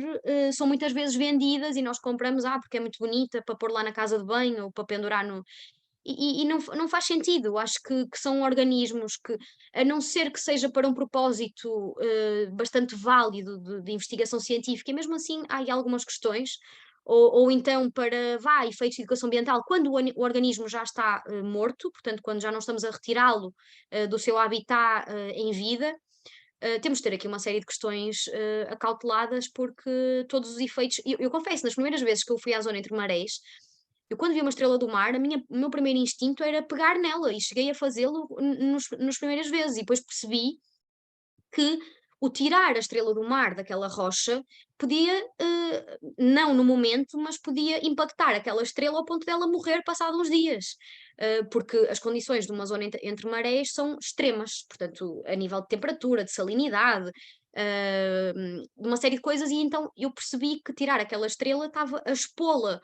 são muitas vezes vendidas e nós compramos, porque é muito bonita, para pôr lá na casa de banho ou para pendurar E não faz sentido. Acho que são organismos que, a não ser que seja para um propósito bastante válido de investigação científica, e mesmo assim há aí algumas questões, ou então para efeitos de educação ambiental, quando o organismo já está morto, portanto, quando já não estamos a retirá-lo do seu habitat em vida. Temos de ter aqui uma série de questões acauteladas, porque todos os efeitos. Eu confesso, nas primeiras vezes que eu fui à zona entre marés, eu quando vi uma estrela do mar, o meu primeiro instinto era pegar nela, e cheguei a fazê-lo nas primeiras vezes, e depois percebi que o tirar a estrela do mar daquela rocha podia, não no momento, mas podia impactar aquela estrela ao ponto dela morrer passado uns dias. Porque as condições de uma zona entre marés são extremas, portanto, a nível de temperatura, de salinidade, de uma série de coisas, e então eu percebi que tirar aquela estrela estava a expô-la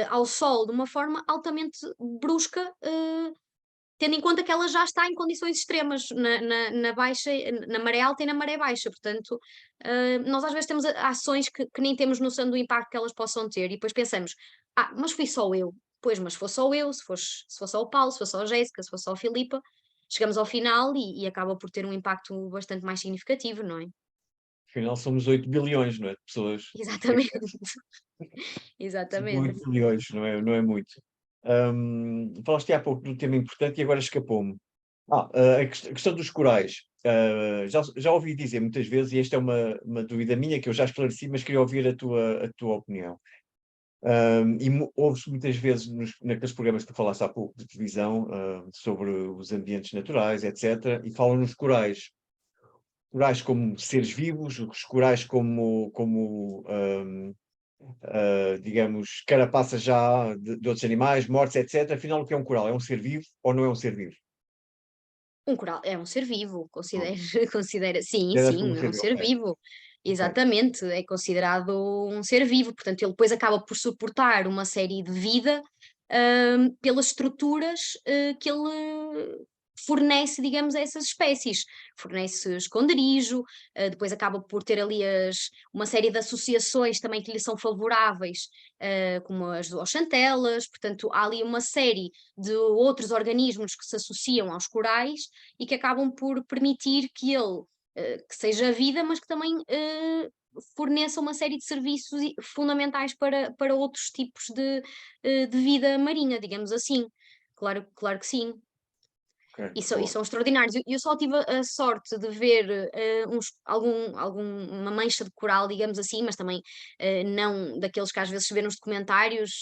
ao sol de uma forma altamente brusca, tendo em conta que ela já está em condições extremas na baixa, na maré alta e na maré baixa. Portanto, nós às vezes temos ações que nem temos noção do impacto que elas possam ter, e depois pensamos, mas fui só eu. Pois, mas se for só eu, se for só o Paulo, se for só a Jéssica, se for só a Filipa, chegamos ao final e acaba por ter um impacto bastante mais significativo, não é? Afinal, somos 8 bilhões, não é? De pessoas. Exatamente. 8 Exatamente. bilhões, não é muito. Falaste há pouco de um tema importante e agora escapou-me. A questão dos corais. Já ouvi dizer muitas vezes, e esta é uma dúvida minha que eu já esclareci, mas queria ouvir a tua opinião. Ouve-se muitas vezes naqueles programas que tu falaste há pouco de televisão, sobre os ambientes naturais, etc., e falam nos corais. Corais como seres vivos, os corais como digamos, carapaças já de outros animais, mortos, etc. Afinal, o que é um coral? É um ser vivo ou não é um ser vivo? Um coral é um ser vivo, Pronto. considera, sim, Consideras como um sim, é ser um vivo, ser ok. vivo. Ok. Exatamente, é considerado um ser vivo, portanto, ele depois acaba por suportar uma série de vida, pelas estruturas que ele fornece, digamos, a essas espécies. Fornece esconderijo, depois acaba por ter ali uma série de associações também que lhe são favoráveis, como as oxantelas, portanto, há ali uma série de outros organismos que se associam aos corais e que acabam por permitir que ele, que seja vida, mas que também forneça uma série de serviços fundamentais para outros tipos de vida marinha, digamos assim. Claro que sim. Ok, E boa. são extraordinários. Eu só tive a sorte de ver alguma mancha de coral, digamos assim, mas também não daqueles que às vezes se vê nos documentários,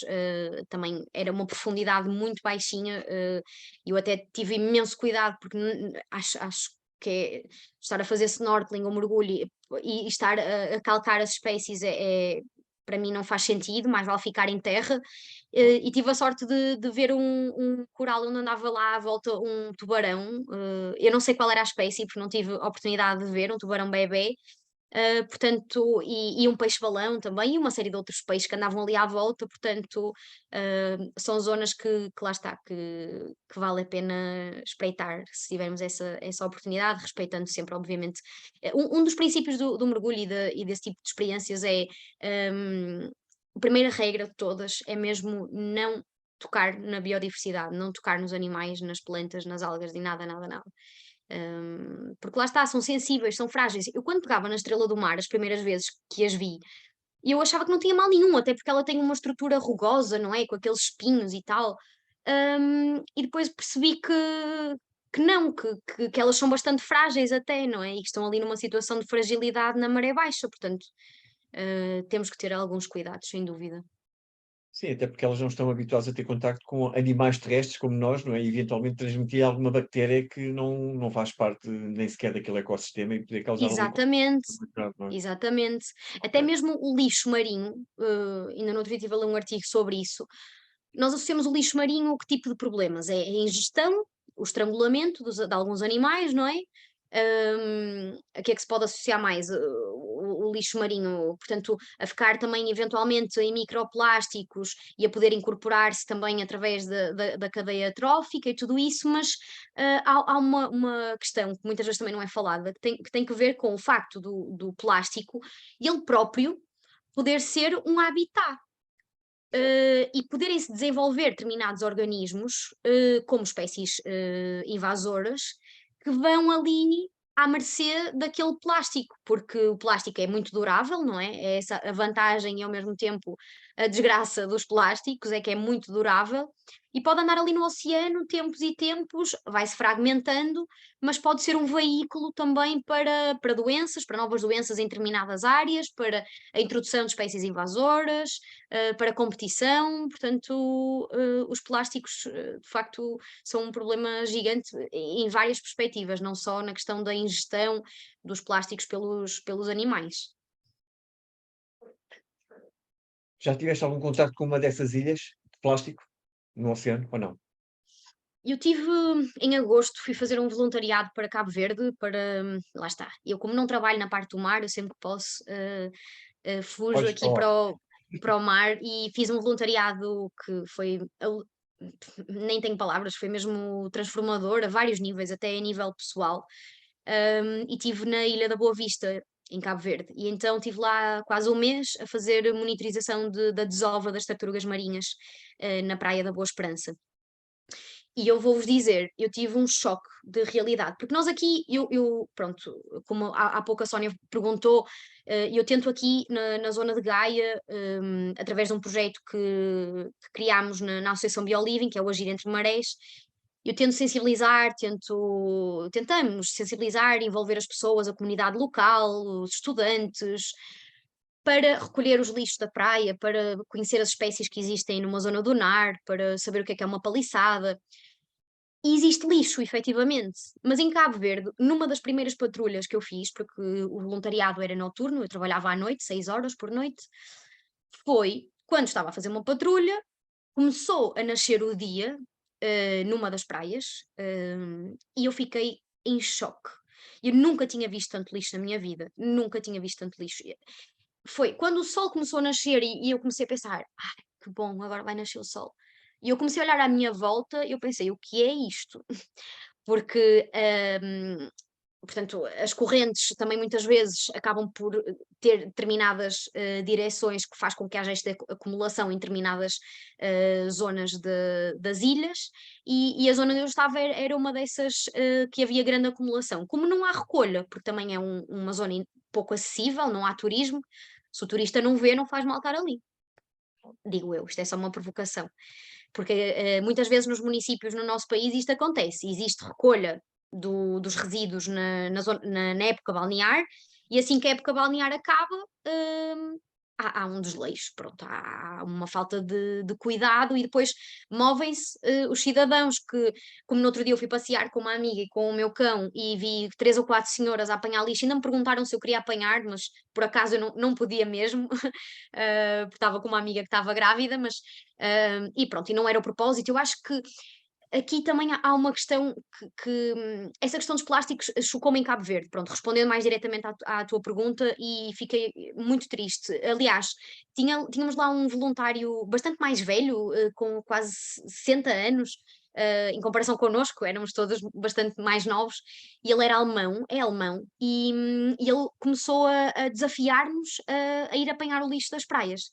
também era uma profundidade muito baixinha. Eu até tive imenso cuidado, porque acho que estar a fazer snorkeling ou mergulho e estar a calcar as espécies para mim não faz sentido, mais vale ficar em terra. E tive a sorte de ver um coral onde andava lá à volta um tubarão. Eu não sei qual era a espécie, porque não tive a oportunidade de ver, um tubarão bebê. Portanto, e um peixe-balão também, e uma série de outros peixes que andavam ali à volta. Portanto, são zonas que lá está, que vale a pena espreitar, se tivermos essa oportunidade, respeitando sempre, obviamente. Um dos princípios do mergulho e desse tipo de experiências é. A primeira regra de todas é mesmo não tocar na biodiversidade, não tocar nos animais, nas plantas, nas algas, e nada, nada, nada. Porque lá está, são sensíveis, são frágeis. Eu quando pegava na estrela do mar, as primeiras vezes que as vi, eu achava que não tinha mal nenhum, até porque ela tem uma estrutura rugosa, não é? Com aqueles espinhos e tal. E depois percebi que não, que elas são bastante frágeis até, não é? E que estão ali numa situação de fragilidade na maré baixa, portanto, temos que ter alguns cuidados, sem dúvida. Sim, até porque elas não estão habituadas a ter contacto com animais terrestres como nós, não é? E eventualmente transmitir alguma bactéria que não faz parte nem sequer daquele ecossistema e poder causar algum Exatamente, problema grave, não é? exatamente. Até Ok. mesmo o lixo marinho, ainda no outro dia estive a ler um artigo sobre isso. Nós associamos o lixo marinho a que tipo de problemas? É a ingestão, o estrangulamento de alguns animais, não é? A que é que se pode associar mais? O lixo marinho, portanto, a ficar também eventualmente em microplásticos e a poder incorporar-se também através da cadeia trófica e tudo isso, mas há uma questão que muitas vezes também não é falada, que tem que ver com o facto do plástico ele próprio poder ser um habitat. e poderem-se desenvolver determinados organismos, como espécies invasoras, que vão ali à mercê daquele plástico, porque o plástico é muito durável, não é? É essa a vantagem e ao mesmo tempo a desgraça dos plásticos, é que é muito durável e pode andar ali no oceano tempos e tempos, vai-se fragmentando, mas pode ser um veículo também para doenças, para novas doenças em determinadas áreas, para a introdução de espécies invasoras, para competição, portanto, os plásticos, de facto, são um problema gigante em várias perspectivas, não só na questão da ingestão dos plásticos pelos animais. Já tiveste algum contato com uma dessas ilhas de plástico no oceano ou não? Eu tive, em agosto, fui fazer um voluntariado para Cabo Verde, lá está, eu como não trabalho na parte do mar, eu sempre que posso, fujo Podes aqui falar. para o mar e fiz um voluntariado que foi, nem tenho palavras, foi mesmo transformador a vários níveis, até a nível pessoal. E estive na Ilha da Boa Vista, em Cabo Verde, e então estive lá quase um mês a fazer monitorização da desova das tartarugas marinhas, na Praia da Boa Esperança. E eu vou-vos dizer, eu tive um choque de realidade, porque nós aqui, pronto, como há pouco a Sónia perguntou, eu tento aqui na zona de Gaia, através de um projeto que criámos na Associação BioLiving, que é o Agir Entre Marés, eu tento sensibilizar, tentamos sensibilizar, envolver as pessoas, a comunidade local, os estudantes, para recolher os lixos da praia, para conhecer as espécies que existem numa zona dunar, para saber o que é uma paliçada. E existe lixo, efetivamente. Mas em Cabo Verde, numa das primeiras patrulhas que eu fiz, porque o voluntariado era noturno, eu trabalhava à noite, 6 horas por noite, foi quando estava a fazer uma patrulha, começou a nascer o dia, numa das praias, e eu fiquei em choque. Eu nunca tinha visto tanto lixo na minha vida, nunca tinha visto tanto lixo. Foi quando o sol começou a nascer e eu comecei a pensar: "Ai, que bom, agora vai nascer o sol". E eu comecei a olhar à minha volta e eu pensei: "O que é isto?" Porque, portanto, as correntes também muitas vezes acabam por ter determinadas, direções que faz com que haja esta acumulação em determinadas, zonas das ilhas, e a zona onde eu estava era uma dessas, que havia grande acumulação. Como não há recolha, porque também é uma zona pouco acessível, não há turismo, se o turista não vê, não faz mal estar ali. Digo eu, isto é só uma provocação. Porque muitas vezes nos municípios no nosso país isto acontece, existe recolha dos resíduos na época balnear, e assim que a época balnear acaba, há um desleixo, pronto, há uma falta de cuidado e depois movem-se os cidadãos que, como no outro dia eu fui passear com uma amiga e com o meu cão e vi 3 ou 4 senhoras a apanhar lixo, ainda me perguntaram se eu queria apanhar, mas por acaso eu não podia mesmo, porque estava com uma amiga que estava grávida, mas e pronto, e não era o propósito. Eu acho que aqui também há uma questão essa questão dos plásticos chocou-me em Cabo Verde. Pronto, respondendo mais diretamente à tua pergunta, e fiquei muito triste. Aliás, tínhamos lá um voluntário bastante mais velho, com quase 60 anos, em comparação connosco, éramos todos bastante mais novos, e ele era alemão, é alemão, e ele começou a desafiar-nos a ir apanhar o lixo das praias.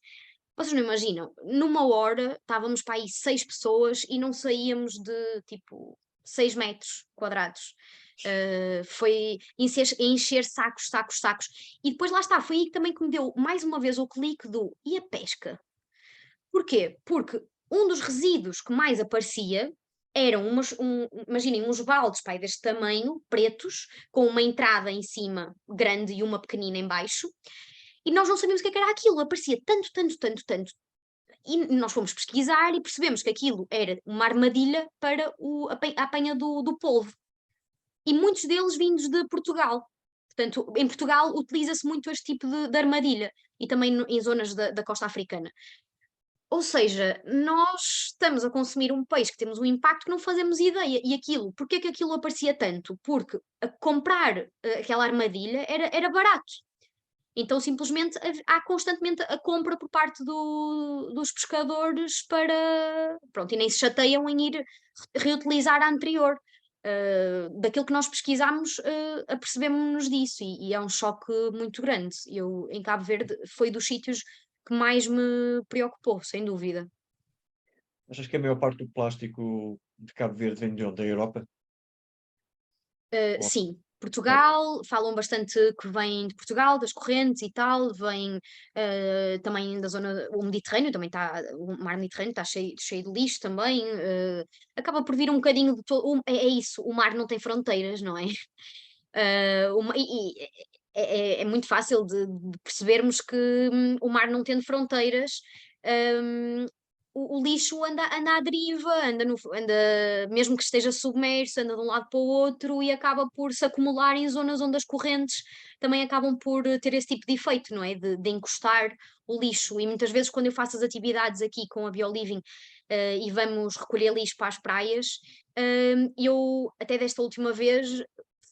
Vocês não imaginam, numa hora estávamos para aí 6 pessoas e não saíamos de tipo 6 metros quadrados. Foi encher sacos, sacos, sacos. E depois lá está, foi aí que também que me deu mais uma vez o clique do e a pesca? Porquê? Porque um dos resíduos que mais aparecia eram imaginem, uns baldes pai, deste tamanho, pretos, com uma entrada em cima grande e uma pequenina em baixo, e nós não sabíamos o que era aquilo, aparecia tanto, tanto, tanto, tanto. E nós fomos pesquisar e percebemos que aquilo era uma armadilha para a apanha do polvo. E muitos deles vindos de Portugal. Portanto, em Portugal utiliza-se muito este tipo de armadilha e também em zonas da costa africana. Ou seja, nós estamos a consumir um peixe que temos um impacto que não fazemos ideia. E aquilo, porquê que aquilo aparecia tanto? Porque a comprar aquela armadilha era barato. Então, simplesmente, há constantemente a compra por parte dos pescadores para. Pronto, e nem se chateiam em ir reutilizar a anterior. Daquilo que nós pesquisámos, apercebemos-nos disso, e é um choque muito grande. Eu, em Cabo Verde, foi dos sítios que mais me preocupou, sem dúvida. Achas que a maior parte do plástico de Cabo Verde vem de onde? Da Europa? Ou- Sim, Portugal, falam bastante que vem de Portugal, das correntes e tal, vem também da zona, o Mediterrâneo, também está, o mar Mediterrâneo está cheio de lixo também, acaba por vir um bocadinho de todo, é isso, o mar não tem fronteiras, não é? É muito fácil de percebermos que o mar não tendo fronteiras, hum, o lixo anda à deriva, mesmo que esteja submerso, anda de um lado para o outro e acaba por se acumular em zonas onde as correntes também acabam por ter esse tipo de efeito, não é? De encostar o lixo. E muitas vezes, quando eu faço as atividades aqui com a BioLiving, e vamos recolher lixo para as praias, eu, até desta última vez,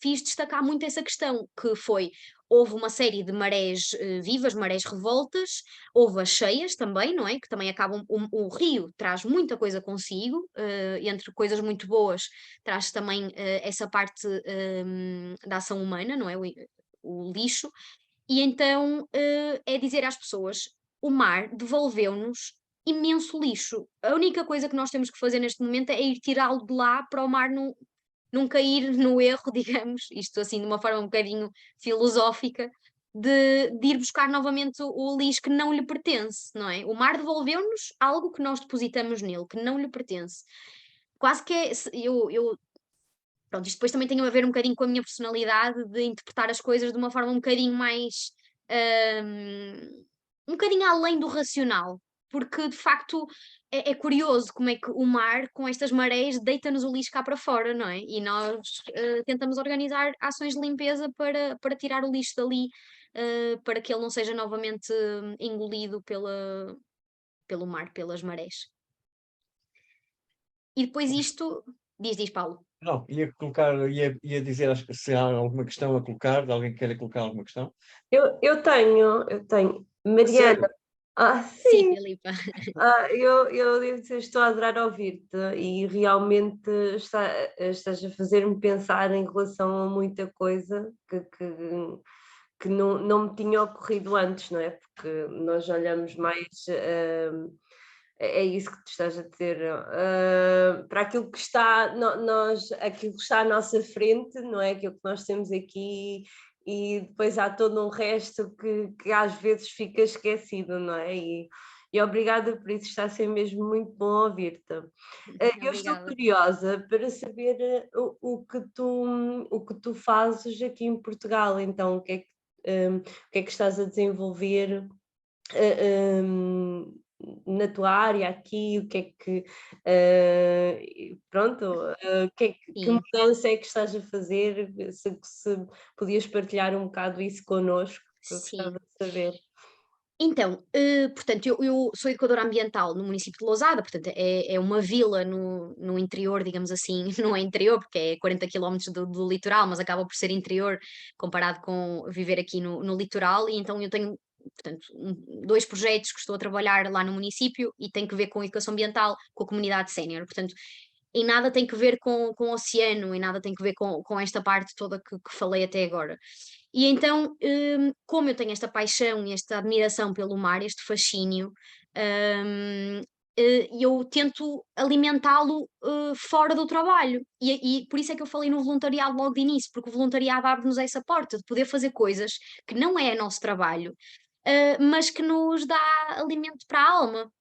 fiz destacar muito essa questão, que foi, houve uma série de marés vivas, marés revoltas, houve as cheias também, não é? Que também acabam, o rio traz muita coisa consigo, entre coisas muito boas, traz também essa parte da ação humana, não é? O lixo, e então é dizer às pessoas: o mar devolveu-nos imenso lixo. A única coisa que nós temos que fazer neste momento é ir tirá-lo de lá para o mar não cair no erro, digamos, isto assim de uma forma um bocadinho filosófica, de ir buscar novamente o lixo que não lhe pertence, não é? O mar devolveu-nos algo que nós depositamos nele, que não lhe pertence. Quase que é, pronto, isto depois também tem a ver um bocadinho com a minha personalidade de interpretar as coisas de uma forma um bocadinho mais, um bocadinho além do racional, porque de facto é curioso como é que o mar, com estas marés, deita-nos o lixo cá para fora, não é? E nós tentamos organizar ações de limpeza para tirar o lixo dali, para que ele não seja novamente engolido pelo mar, pelas marés. E depois isto, diz Paulo. Não, ia dizer acho que se há alguma questão a colocar, de alguém que queira colocar alguma questão. Eu tenho. Mariana, Sério? Sim, sim, Filipa. eu devo dizer, estou a adorar ouvir-te e realmente estás a fazer-me pensar em relação a muita coisa que não me tinha ocorrido antes, não é? Porque nós olhamos mais, é isso que tu estás a dizer, para aquilo que está, aquilo que está à nossa frente, não é? Aquilo que nós temos aqui, e depois há todo um resto que às vezes fica esquecido, não é? E obrigada por isso, está a ser mesmo muito bom ouvir-te. Eu estou Obrigada. curiosa para saber o que tu fazes aqui em Portugal, então o que é que estás a desenvolver na tua área aqui, o que é que pronto, que Sim. mudança é que estás a fazer, se podias partilhar um bocado isso connosco, que eu Sim. gostava de saber. Então, portanto, eu sou educadora ambiental no município de Lousada, portanto, é uma vila no interior, digamos assim, não é interior, porque é 40 quilómetros do litoral, mas acaba por ser interior comparado com viver aqui no litoral, e então eu tenho, portanto, dois projetos que estou a trabalhar lá no município e tem que ver com educação ambiental, com a comunidade sénior, portanto, em nada tem que ver com o oceano, em nada tem que ver com esta parte toda que falei até agora. E então, como eu tenho esta paixão e esta admiração pelo mar, este fascínio, eu tento alimentá-lo fora do trabalho. E por isso é que eu falei no voluntariado logo de início, porque o voluntariado abre-nos essa porta de poder fazer coisas que não é nosso trabalho, mas que nos dá alimento para a alma.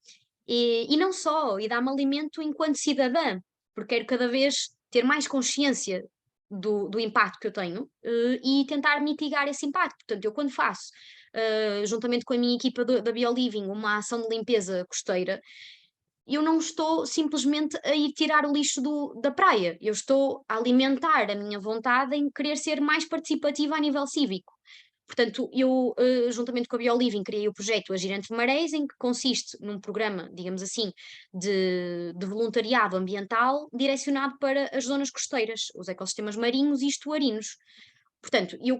E não só, e dá-me alimento enquanto cidadã, porque quero cada vez ter mais consciência do impacto que eu tenho e tentar mitigar esse impacto. Portanto, eu quando faço, juntamente com a minha equipa da BioLiving, uma ação de limpeza costeira, eu não estou simplesmente a ir tirar o lixo da praia, eu estou a alimentar a minha vontade em querer ser mais participativa a nível cívico. Portanto, eu, juntamente com a BioLiving, criei o projeto Agir Entre Marés, em que consiste num programa, digamos assim, de voluntariado ambiental direcionado para as zonas costeiras, os ecossistemas marinhos e estuarinos. Portanto, eu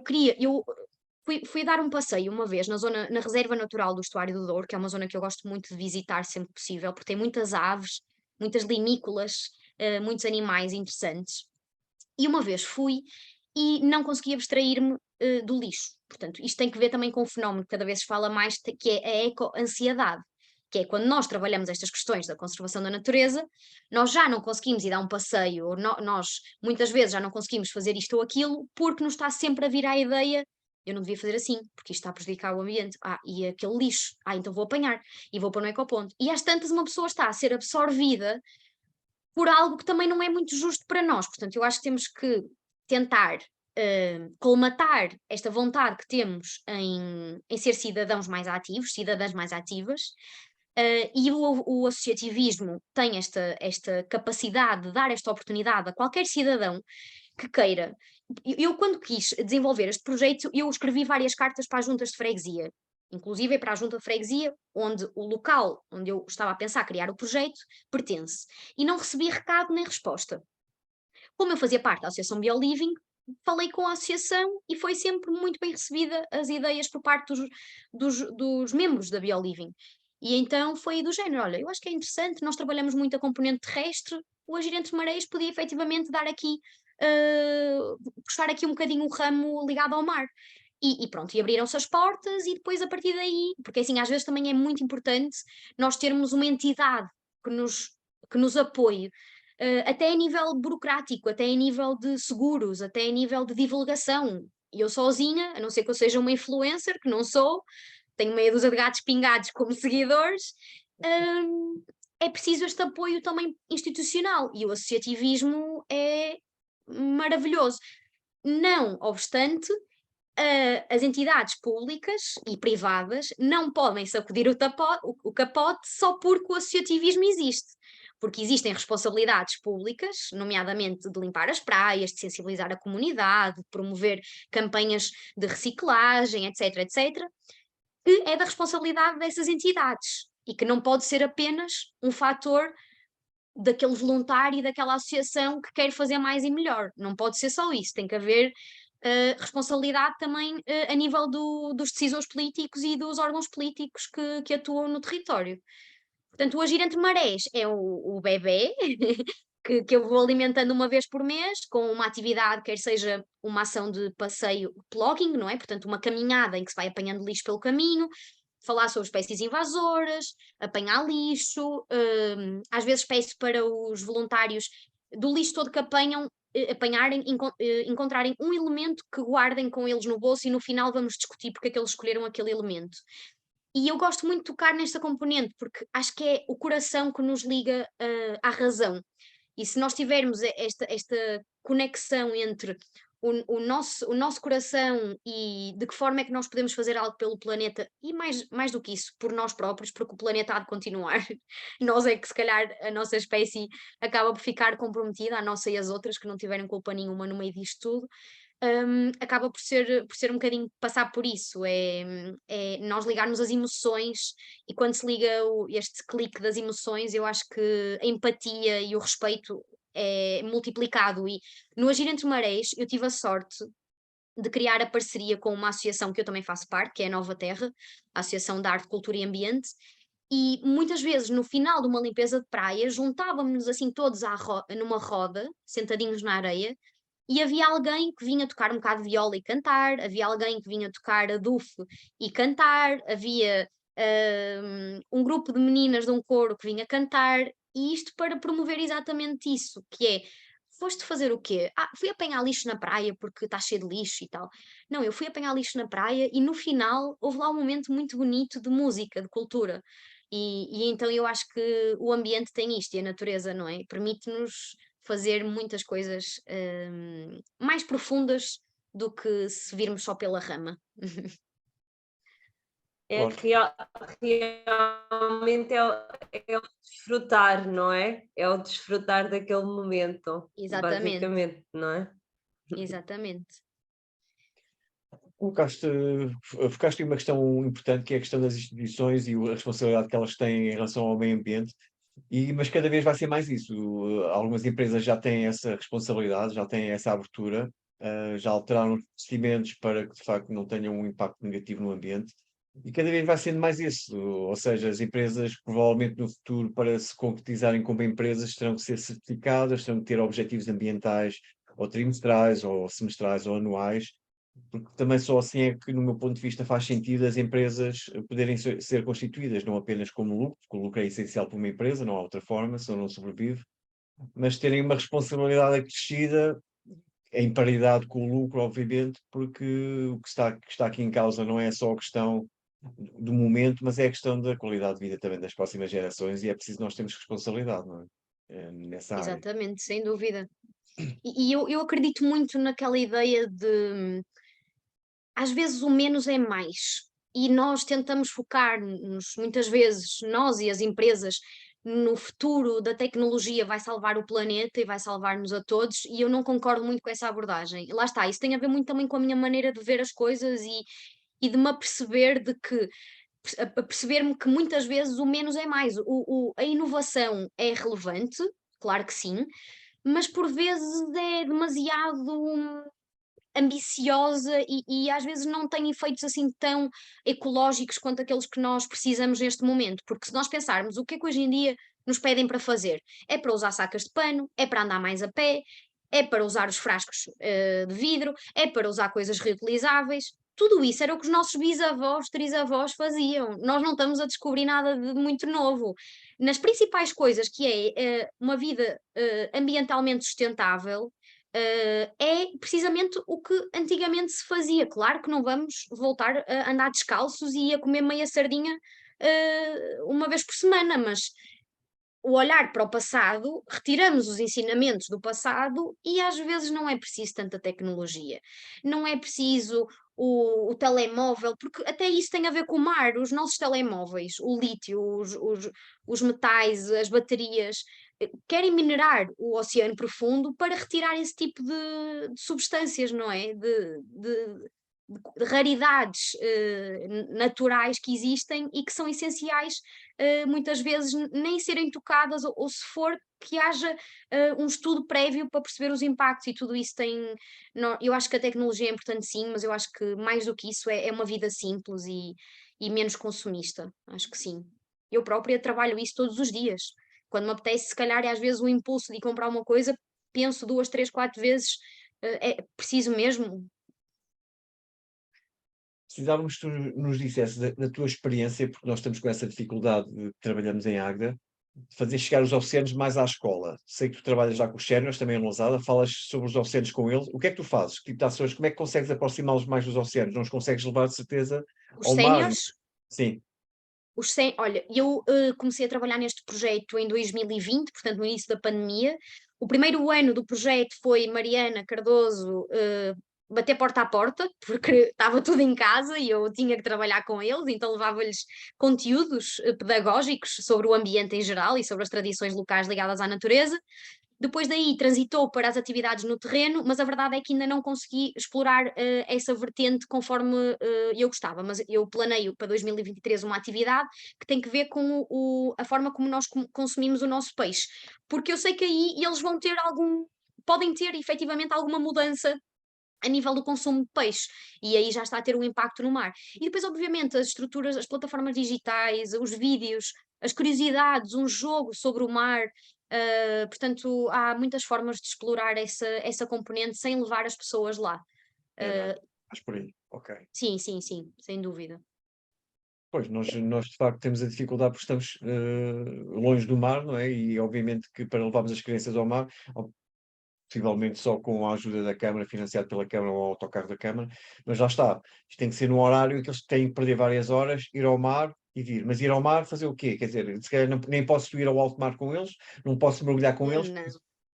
fui dar um passeio uma vez na Reserva Natural do Estuário do Douro, que é uma zona que eu gosto muito de visitar sempre possível, porque tem muitas aves, muitas limícolas, muitos animais interessantes. E uma vez fui e não consegui abstrair-me do lixo. Portanto, isto tem que ver também com o fenómeno que cada vez se fala mais, que é a eco-ansiedade, que é quando nós trabalhamos estas questões da conservação da natureza, nós já não conseguimos ir dar um passeio, ou nós muitas vezes já não conseguimos fazer isto ou aquilo, porque nos está sempre a vir a ideia, eu não devia fazer assim, porque isto está a prejudicar o ambiente, e aquele lixo, então vou apanhar, e vou pôr no ecoponto. E às tantas uma pessoa está a ser absorvida por algo que também não é muito justo para nós. Portanto, eu acho que temos que tentar colmatar esta vontade que temos em ser cidadãos mais ativos, cidadãs mais ativas, e o associativismo tem esta capacidade de dar esta oportunidade a qualquer cidadão que queira. Eu, quando quis desenvolver este projeto, eu escrevi várias cartas para as juntas de freguesia, inclusive para a junta de freguesia, onde o local onde eu estava a pensar criar o projeto pertence. E não recebi recado nem resposta. Como eu fazia parte da Associação BioLiving, falei com a associação e foi sempre muito bem recebida as ideias por parte dos membros da BioLiving. E então foi do género, olha, eu acho que é interessante, nós trabalhamos muito a componente terrestre, o Agir Entre Marés podia efetivamente dar aqui, puxar aqui um bocadinho o ramo ligado ao mar. E pronto, e abriram-se as portas e depois a partir daí, porque assim às vezes também é muito importante nós termos uma entidade que nos apoie, até a nível burocrático, até a nível de seguros, até a nível de divulgação. E eu sozinha, a não ser que eu seja uma influencer, que não sou, tenho meia dúzia de gatos pingados como seguidores, é preciso este apoio também institucional e o associativismo é maravilhoso. Não obstante, as entidades públicas e privadas não podem sacudir o capote só porque o associativismo existe. Porque existem responsabilidades públicas, nomeadamente de limpar as praias, de sensibilizar a comunidade, de promover campanhas de reciclagem, etc., etc., que é da responsabilidade dessas entidades e que não pode ser apenas um fator daquele voluntário e daquela associação que quer fazer mais e melhor. Não pode ser só isso, tem que haver responsabilidade também a nível dos decisores políticos e dos órgãos políticos que atuam no território. Portanto, o Agir Entre Marés é o bebé que eu vou alimentando uma vez por mês com uma atividade, quer seja uma ação de passeio plugging, não é? Portanto, uma caminhada em que se vai apanhando lixo pelo caminho, falar sobre espécies invasoras, apanhar lixo, às vezes peço para os voluntários do lixo todo que apanham, apanharem, encontrarem um elemento que guardem com eles no bolso e no final vamos discutir porque é que eles escolheram aquele elemento. E eu gosto muito de tocar nesta componente, porque acho que é o coração que nos liga à razão. E se nós tivermos esta conexão entre o nosso coração e de que forma é que nós podemos fazer algo pelo planeta, e mais do que isso, por nós próprios, porque o planeta há de continuar. Nós é que se calhar a nossa espécie acaba por ficar comprometida, a nossa e as outras que não tiveram culpa nenhuma no meio disto tudo. Acaba por ser um bocadinho passar por isso, é nós ligarmos as emoções e quando se liga este clique das emoções, eu acho que a empatia e o respeito é multiplicado e no Agir Entre Marés eu tive a sorte de criar a parceria com uma associação que eu também faço parte, que é a Nova Terra, a Associação de Arte, Cultura e Ambiente, e muitas vezes no final de uma limpeza de praia juntávamos-nos assim todos numa roda, sentadinhos na areia, e havia alguém que vinha tocar um bocado de viola e cantar, havia alguém que vinha tocar a dufe e cantar, havia um grupo de meninas de um coro que vinha cantar, e isto para promover exatamente isso, que é, foste fazer o quê? Fui apanhar lixo na praia porque está cheio de lixo e tal. Não, eu fui apanhar lixo na praia e no final houve lá um momento muito bonito de música, de cultura. E então eu acho que o ambiente tem isto e a natureza, não é? Permite-nos fazer muitas coisas mais profundas do que se virmos só pela rama. É Claro. realmente é o desfrutar, não é? É o desfrutar daquele momento, Exatamente, basicamente, não é? exatamente. Focaste em uma questão importante, que é a questão das instituições e a responsabilidade que elas têm em relação ao meio ambiente, mas cada vez vai ser mais isso. Algumas empresas já têm essa responsabilidade, já têm essa abertura, já alteraram os procedimentos para que de facto não tenham um impacto negativo no ambiente, e cada vez vai sendo mais isso. Ou seja, as empresas provavelmente no futuro, para se concretizarem como empresas, terão que ser certificadas, terão que ter objetivos ambientais ou trimestrais, ou semestrais, ou anuais, porque também só assim é que, no meu ponto de vista, faz sentido as empresas poderem ser constituídas, não apenas como lucro, porque o lucro é essencial para uma empresa, não há outra forma, senão não sobrevive, mas terem uma responsabilidade acrescida em paridade com o lucro, obviamente, porque o que está aqui em causa não é só a questão do momento, mas é a questão da qualidade de vida também das próximas gerações, e é preciso nós termos responsabilidade, não é? Nessa área. Exatamente, sem dúvida. E eu acredito muito naquela ideia de às vezes o menos é mais. E nós tentamos focar-nos, muitas vezes, nós e as empresas, no futuro da tecnologia vai salvar o planeta e vai salvar-nos a todos, e eu não concordo muito com essa abordagem. E lá está, isso tem a ver muito também com a minha maneira de ver as coisas e de me aperceber de que a perceber-me que muitas vezes o menos é mais. A inovação é relevante, claro que sim, mas por vezes é demasiado ambiciosa e às vezes não tem efeitos assim tão ecológicos quanto aqueles que nós precisamos neste momento, porque se nós pensarmos o que é que hoje em dia nos pedem para fazer, é para usar sacas de pano, é para andar mais a pé, é para usar os frascos de vidro, é para usar coisas reutilizáveis. Tudo isso era o que os nossos bisavós, trisavós faziam. Nós não estamos a descobrir nada de muito novo. Nas principais coisas que é uma vida ambientalmente sustentável, é precisamente o que antigamente se fazia. Claro que não vamos voltar a andar descalços e a comer meia sardinha uma vez por semana, mas o olhar para o passado, retiramos os ensinamentos do passado e às vezes não é preciso tanta tecnologia, não é preciso o telemóvel, porque até isso tem a ver com o mar, os nossos telemóveis, o lítio, os metais, as baterias, querem minerar o oceano profundo para retirar esse tipo de substâncias, não é? De raridades naturais que existem e que são essenciais muitas vezes nem serem tocadas, ou se for que haja um estudo prévio para perceber os impactos e tudo isso tem. Eu acho que a tecnologia é importante sim, mas eu acho que mais do que isso é uma vida simples e menos consumista. Acho que sim. Eu própria trabalho isso todos os dias. Quando me apetece, se calhar, é às vezes o impulso de comprar uma coisa, penso 2, 3, 4 vezes, é preciso mesmo? Precisávamos que tu nos dissesse da tua experiência, porque nós estamos com essa dificuldade de que trabalhamos em Águeda, de fazer chegar os oceanos mais à escola. Sei que tu trabalhas já com os séniores, também em Lousada, falas sobre os oceanos com eles. O que é que tu fazes? Que tipo de ações? Como é que consegues aproximá-los mais dos oceanos? Não os consegues levar, de certeza, Os ao mar? séniores. Sim, Olha, eu comecei a trabalhar neste projeto em 2020, portanto, no início da pandemia. O primeiro ano do projeto foi Mariana Cardoso bater porta a porta, porque estava tudo em casa e eu tinha que trabalhar com eles, então levava-lhes conteúdos pedagógicos sobre o ambiente em geral e sobre as tradições locais ligadas à natureza. Depois daí transitou para as atividades no terreno, mas a verdade é que ainda não consegui explorar essa vertente conforme eu gostava. Mas eu planeio para 2023 uma atividade que tem que ver com a forma como nós consumimos o nosso peixe. Porque eu sei que aí eles vão ter podem ter efetivamente alguma mudança a nível do consumo de peixe, e aí já está a ter um impacto no mar. E depois, obviamente, as estruturas, as plataformas digitais, os vídeos, as curiosidades, um jogo sobre o mar, portanto, há muitas formas de explorar essa componente sem levar as pessoas lá. era. Mas por aí, ok. Sim, sim, sim, sem dúvida. Pois, nós de facto temos a dificuldade porque estamos longe do mar, não é? E obviamente que para levarmos as crianças ao mar, possivelmente só com a ajuda da Câmara, financiado pela Câmara ou ao autocarro da Câmara, mas lá está, isto tem que ser no horário em que eles têm que perder várias horas, ir ao mar e vir. Mas ir ao mar fazer o quê? Quer dizer, se calhar nem posso ir ao alto mar com eles, não posso mergulhar com eles, Não.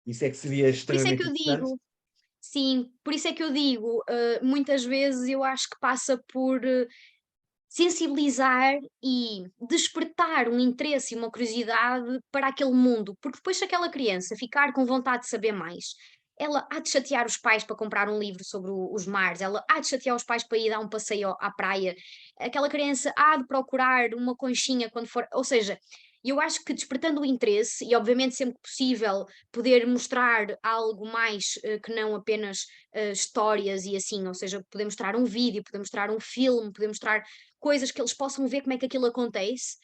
isso é que seria Por isso é que extremamente eu interessante. digo, sim, por isso é que eu digo, muitas vezes eu acho que passa por sensibilizar e despertar um interesse e uma curiosidade para aquele mundo, porque depois se aquela criança ficar com vontade de saber mais, ela há de chatear os pais para comprar um livro sobre os mares, ela há de chatear os pais para ir dar um passeio à praia, aquela criança há de procurar uma conchinha quando for, ou seja, eu acho que despertando o interesse, e obviamente sempre que possível poder mostrar algo mais que não apenas histórias e assim, ou seja, poder mostrar um vídeo, poder mostrar um filme, poder mostrar coisas que eles possam ver como é que aquilo acontece,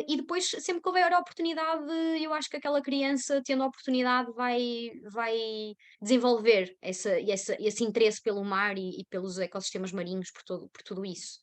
e depois, sempre que houver a oportunidade, eu acho que aquela criança, tendo a oportunidade, vai desenvolver esse interesse pelo mar e pelos ecossistemas marinhos, por tudo isso.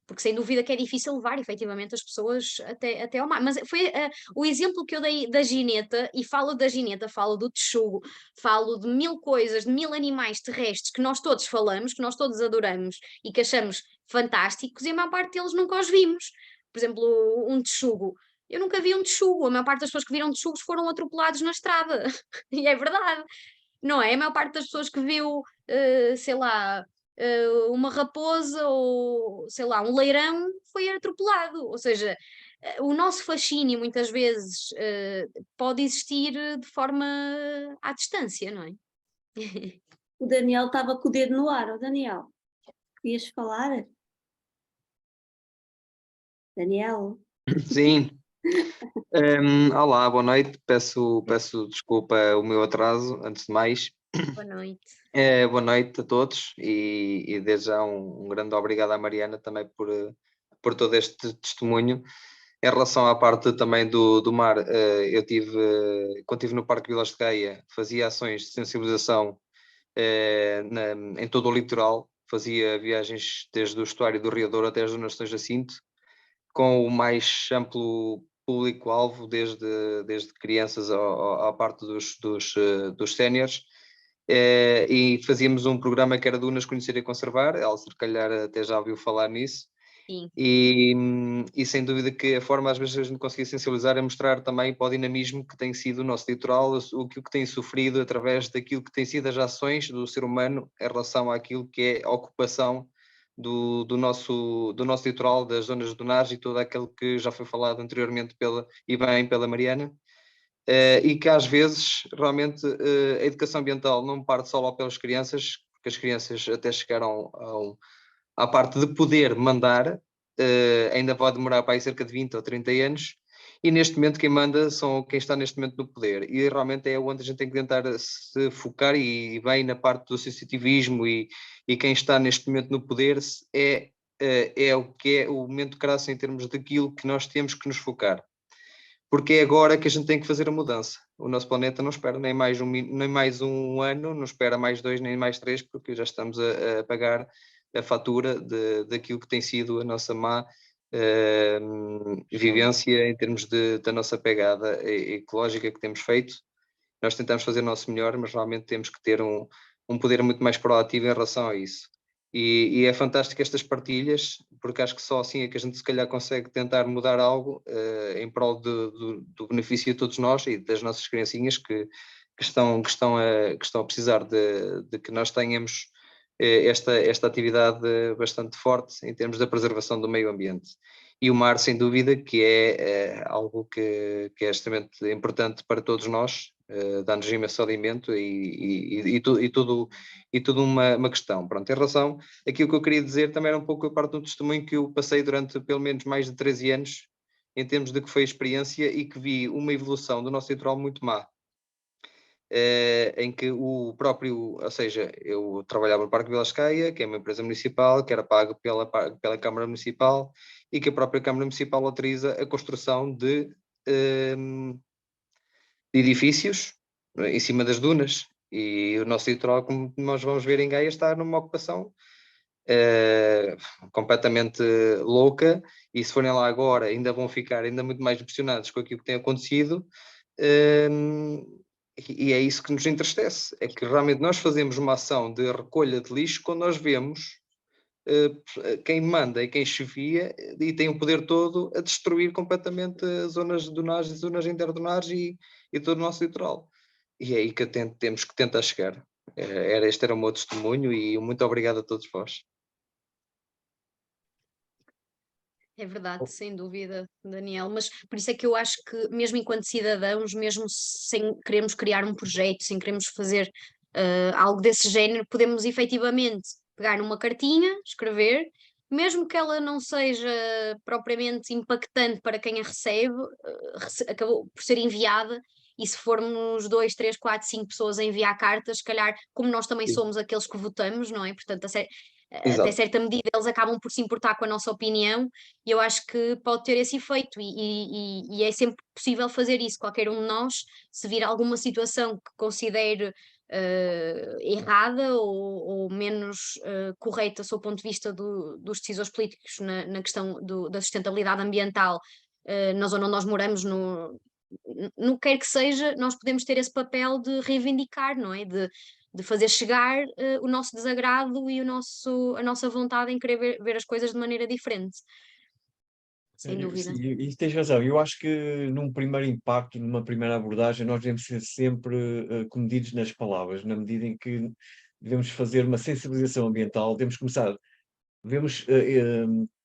Porque sem dúvida que é difícil levar efetivamente as pessoas até ao mar. Mas foi o exemplo que eu dei da gineta, e falo da gineta, falo do texugo, falo de 1000 coisas, de 1000 animais terrestres que nós todos falamos, que nós todos adoramos e que achamos fantásticos, e a maior parte deles nunca os vimos. Por exemplo, um texugo. Eu nunca vi um texugo. A maior parte das pessoas que viram texugos foram atropelados na estrada. E é verdade, não é? A maior parte das pessoas que viu, sei lá, uma raposa ou, sei lá, um leirão foi atropelado. Ou seja, o nosso fascínio muitas vezes pode existir de forma à distância, não é? O Daniel estava com o dedo no ar. Ó Daniel, querias falar? Daniel? Sim. Olá, boa noite. Peço desculpa o meu atraso, antes de mais. Boa noite. Boa noite a todos e desde já um grande obrigado à Mariana também por todo este testemunho. Em relação à parte também do mar, quando estive no Parque Vilas de Gaia, fazia ações de sensibilização em todo o litoral, fazia viagens desde o estuário do Rio Douro até as zonas de São Jacinto, com o mais amplo público-alvo, desde crianças à parte dos séniores, e fazíamos um programa que era Dunas Conhecer e Conservar. Ela, se calhar, até já ouviu falar nisso. Sim. E sem dúvida que a forma às vezes a gente conseguir sensibilizar é mostrar também para o dinamismo que tem sido o nosso litoral, o que tem sofrido através daquilo que tem sido as ações do ser humano em relação àquilo que é a ocupação do nosso litoral, das zonas dunares e tudo aquilo que já foi falado anteriormente pela Mariana. E que às vezes realmente a educação ambiental não parte só pelas crianças, porque as crianças até chegaram à parte de poder mandar, ainda pode demorar para aí cerca de 20 ou 30 anos, e neste momento quem manda são quem está neste momento no poder, e realmente é onde a gente tem que tentar se focar, e bem na parte do sensitivismo, e quem está neste momento no poder é o que é o momento crasso em termos daquilo que nós temos que nos focar. Porque é agora que a gente tem que fazer a mudança. O nosso planeta não espera nem mais um ano, não espera mais 2 nem mais 3, porque já estamos a pagar a fatura daquilo que tem sido a nossa má vivência em termos da nossa pegada ecológica que temos feito. Nós tentamos fazer o nosso melhor, mas realmente temos que ter um poder muito mais proativo em relação a isso. E é fantástico estas partilhas, porque acho que só assim é que a gente se calhar consegue tentar mudar algo em prol do benefício de todos nós e das nossas criancinhas que estão a precisar de que nós tenhamos esta atividade bastante forte em termos da preservação do meio ambiente. E o mar, sem dúvida, que é algo que é extremamente importante para todos nós, dá-nos imenso alimento e tudo uma questão. Pronto, em relação àquilo que eu queria dizer, também era um pouco a parte do testemunho que eu passei durante pelo menos mais de 13 anos, em termos de que foi a experiência e que vi uma evolução do nosso litoral muito má. Em que o próprio, ou seja, eu trabalhava no Parque Vilas de Gaia, que é uma empresa municipal, que era pago pela Câmara Municipal, e que a própria Câmara Municipal autoriza a construção de edifícios em cima das dunas. E o nosso litoral, como nós vamos ver em Gaia, está numa ocupação completamente louca, e se forem lá agora ainda vão ficar ainda muito mais impressionados com aquilo que tem acontecido. E é isso que nos entristece, é que realmente nós fazemos uma ação de recolha de lixo quando nós vemos quem manda e quem chefia e tem o poder todo a destruir completamente as zonas dunares e zonas interdunares e todo o nosso litoral. E é aí que temos que tentar chegar. Este era o meu testemunho e muito obrigado a todos vós. É verdade, sem dúvida, Daniel, mas por isso é que eu acho que mesmo enquanto cidadãos, mesmo sem queremos criar um projeto, sem queremos fazer algo desse género, podemos efetivamente pegar numa cartinha, escrever, mesmo que ela não seja propriamente impactante para quem a recebe, acabou por ser enviada, e se formos 2, 3, 4, 5 pessoas a enviar cartas, se calhar, como nós também Sim. somos aqueles que votamos, não é? Portanto, até Exato. certa medida eles acabam por se importar com a nossa opinião, e eu acho que pode ter esse efeito, e é sempre possível fazer isso. Qualquer um de nós, se vir alguma situação que considere errada ou menos correta sob o ponto de vista dos decisores políticos na questão da sustentabilidade ambiental, na zona onde nós moramos, no que quer que seja, nós podemos ter esse papel de reivindicar, não é? De fazer chegar o nosso desagrado e a nossa vontade em querer ver as coisas de maneira diferente. Sem dúvida. Sim, e tens razão. Eu acho que num primeiro impacto, numa primeira abordagem, nós devemos ser sempre comedidos nas palavras, na medida em que devemos fazer uma sensibilização ambiental, devemos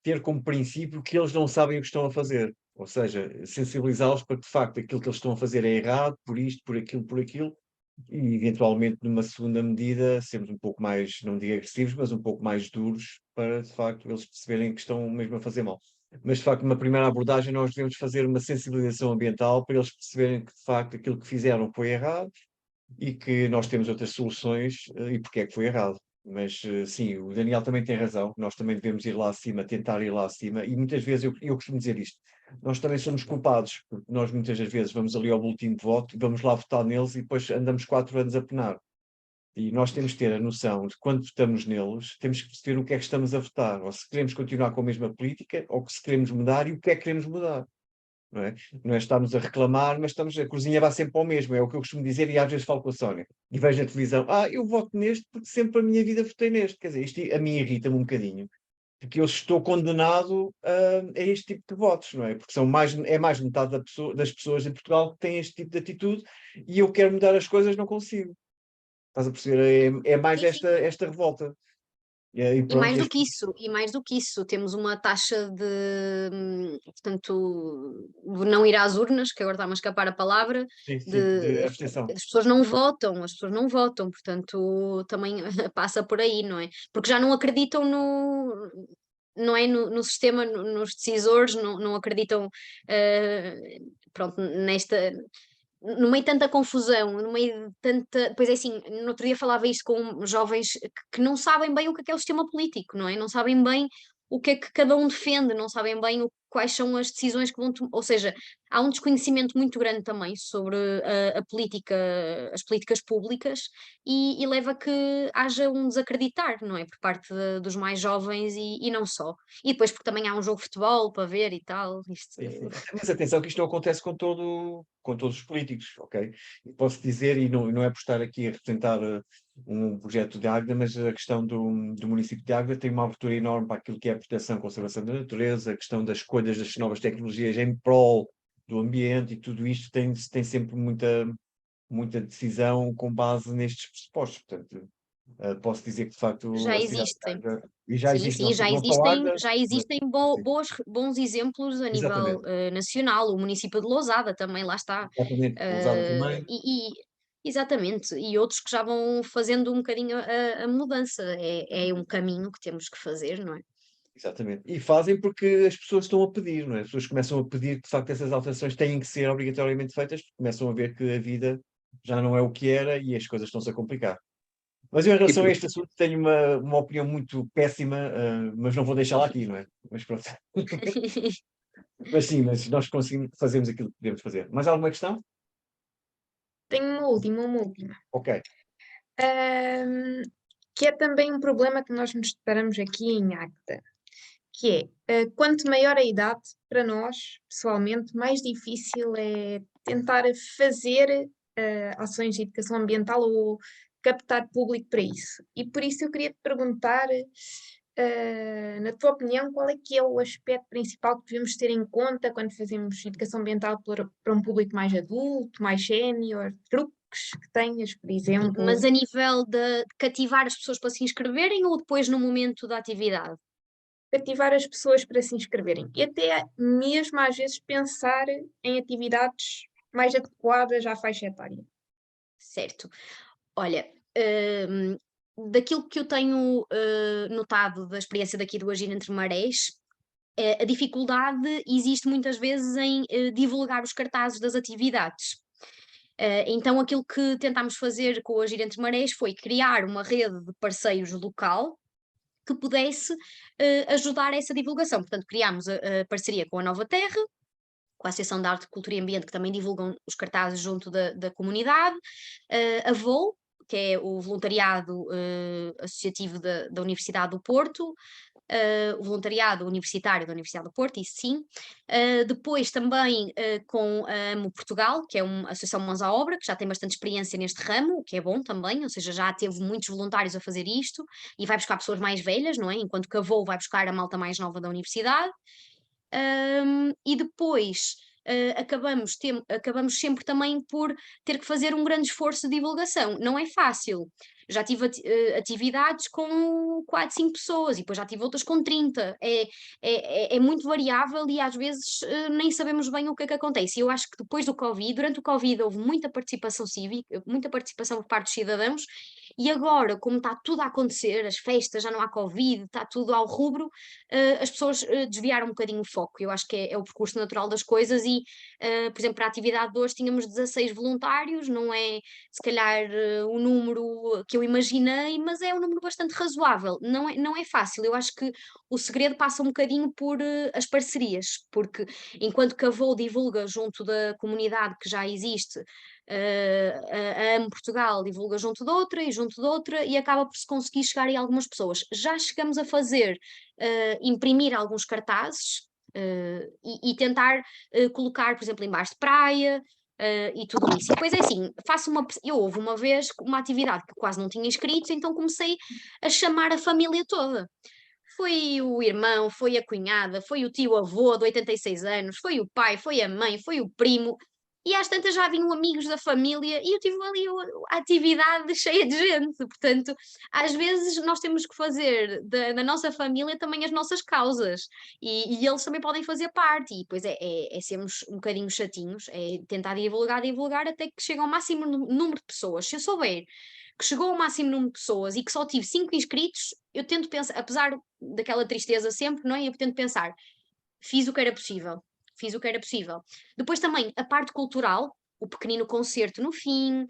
ter como princípio que eles não sabem o que estão a fazer, ou seja, sensibilizá-los para que de facto aquilo que eles estão a fazer é errado, por isto, por aquilo, e eventualmente numa segunda medida sermos um pouco mais, não digo agressivos, mas um pouco mais duros para de facto eles perceberem que estão mesmo a fazer mal. Mas de facto, numa primeira abordagem, nós devemos fazer uma sensibilização ambiental para eles perceberem que de facto aquilo que fizeram foi errado e que nós temos outras soluções e porque é que foi errado. Mas sim, o Daniel também tem razão, nós também devemos ir lá acima, tentar ir lá acima, e muitas vezes eu costumo dizer isto, nós também somos culpados, porque nós muitas das vezes vamos ali ao boletim de voto, vamos lá votar neles e depois andamos 4 anos a penar. E nós temos que ter a noção de quando votamos neles, temos que perceber o que é que estamos a votar, ou se queremos continuar com a mesma política, ou se queremos mudar e o que é que queremos mudar. Não é? Não é estarmos a reclamar, mas a cozinha vai sempre ao mesmo, é o que eu costumo dizer e às vezes falo com a Sónia. E vejo na televisão, eu voto neste porque sempre a minha vida votei neste. Quer dizer, isto a mim irrita-me um bocadinho, porque eu estou condenado a este tipo de votos, não é? Porque é mais de metade das pessoas em Portugal que têm este tipo de atitude e eu quero mudar as coisas, não consigo. Estás a perceber? É mais Sim, sim. esta revolta. E E pronto, mais do que isso, temos uma taxa portanto, de não ir às urnas, que agora está-me a escapar a palavra, de abstenção. as pessoas não votam, portanto, também passa por aí, não é? Porque já não acreditam não é, no sistema, nos decisores, não acreditam, pronto, no meio de tanta confusão, no meio de tanta. Pois é assim, no outro dia falava isto com jovens que não sabem bem o que é o sistema político, não é? Não sabem bem o que é que cada um defende, não sabem bem quais são as decisões que vão tomar. Ou seja, há um desconhecimento muito grande também sobre a política, as políticas públicas, e leva a que haja um desacreditar, não é? Por parte dos mais jovens e não só. E depois porque também há um jogo de futebol para ver e tal. Isto. Sim. Mas atenção que isto não acontece com todos os políticos, ok? E posso dizer, e não é por estar aqui a representar um projeto de Águeda, mas a questão do município de Águeda tem uma abertura enorme para aquilo que é a proteção e conservação da natureza, a questão das escolhas das novas tecnologias em prol do ambiente, e tudo isto tem sempre muita decisão com base nestes pressupostos. Portanto, posso dizer que de facto Já a cidade de existem. Águeda, e já Sim, existe, sim, não só Águeda, já mas existem sim, bons exemplos a nível exatamente, nacional. O município de Lousada também, lá está. exatamente, usada também. Exatamente, e outros que já vão fazendo um bocadinho a mudança. É um caminho que temos que fazer, não é? Exatamente. E fazem porque as pessoas estão a pedir, não é? As pessoas começam a pedir que, de facto, essas alterações têm que ser obrigatoriamente feitas, porque começam a ver que a vida já não é o que era e as coisas estão-se a complicar. Mas eu, em E relação a por- este assunto, tenho uma opinião muito péssima, mas não vou deixá-la aqui, não é? Mas pronto. Mas sim, mas nós conseguimos, fazemos aquilo que podemos fazer. Mais alguma questão? Tenho uma última. Ok. Que é também um problema que nós nos deparamos aqui em Águeda, que é, quanto maior a idade, para nós, pessoalmente, mais difícil é tentar fazer ações de educação ambiental ou captar público para isso. E por isso eu queria te perguntar, na tua opinião, qual é que é o aspecto principal que devemos ter em conta quando fazemos educação ambiental para um público mais adulto, mais sénior, truques que tenhas, por exemplo? Mas a nível de cativar as pessoas para se inscreverem ou depois no momento da atividade? Cativar as pessoas para se inscreverem e até mesmo às vezes pensar em atividades mais adequadas à faixa etária. Certo. Olha, daquilo que eu tenho notado da experiência daqui do Agir Entre Marés, a dificuldade existe muitas vezes em divulgar os cartazes das atividades. Então, aquilo que tentámos fazer com o Agir Entre Marés foi criar uma rede de parceiros local, que pudesse ajudar a essa divulgação. Portanto, criámos a parceria com a Nova Terra, com a Associação de Arte, Cultura e Ambiente, que também divulgam os cartazes junto da comunidade, a VOL, que é o voluntariado associativo da Universidade do Porto, o voluntariado universitário da Universidade do Porto, isso sim. Depois também com a AMO Portugal, que é uma associação Mãos à Obra, que já tem bastante experiência neste ramo, o que é bom também, ou seja, já teve muitos voluntários a fazer isto, e vai buscar pessoas mais velhas, não é? Enquanto que a VOL vai buscar a malta mais nova da universidade. E depois acabamos sempre também por ter que fazer um grande esforço de divulgação. Não é fácil. Já tive atividades com 4, 5 pessoas e depois já tive outras com 30. É muito variável e às vezes nem sabemos bem o que é que acontece. E eu acho que depois do Covid, durante o Covid, houve muita participação cívica, muita participação por parte dos cidadãos, e agora, como está tudo a acontecer, as festas, já não há Covid, está tudo ao rubro, as pessoas desviaram um bocadinho o foco. Eu acho que é o percurso natural das coisas e, por exemplo, para a atividade de hoje tínhamos 16 voluntários, não é se calhar o número que eu imaginei, mas é um número bastante razoável. Não é fácil. Eu acho que o segredo passa um bocadinho por as parcerias, porque enquanto que a VOL divulga junto da comunidade que já existe, a AMO Portugal divulga junto de outra e junto de outra e acaba por se conseguir chegar a algumas pessoas. Já chegamos a fazer imprimir alguns cartazes e tentar colocar, por exemplo, em bares de praia e tudo isso. E depois é assim, houve uma vez uma atividade que quase não tinha inscritos, então comecei a chamar a família toda. Foi o irmão, foi a cunhada, foi o tio-avô de 86 anos, foi o pai, foi a mãe, foi o primo. E às tantas já vinham amigos da família e eu tive ali a atividade cheia de gente. Portanto, às vezes nós temos que fazer da nossa família também as nossas causas. E eles também podem fazer parte. E depois é sermos um bocadinho chatinhos, é tentar divulgar até que chegue ao máximo número de pessoas. Se eu souber que chegou ao máximo número de pessoas e que só tive 5 inscritos, eu tento pensar, apesar daquela tristeza sempre, não é? Eu tento pensar, fiz o que era possível. Fiz o que era possível. Depois também a parte cultural, o pequenino concerto no fim,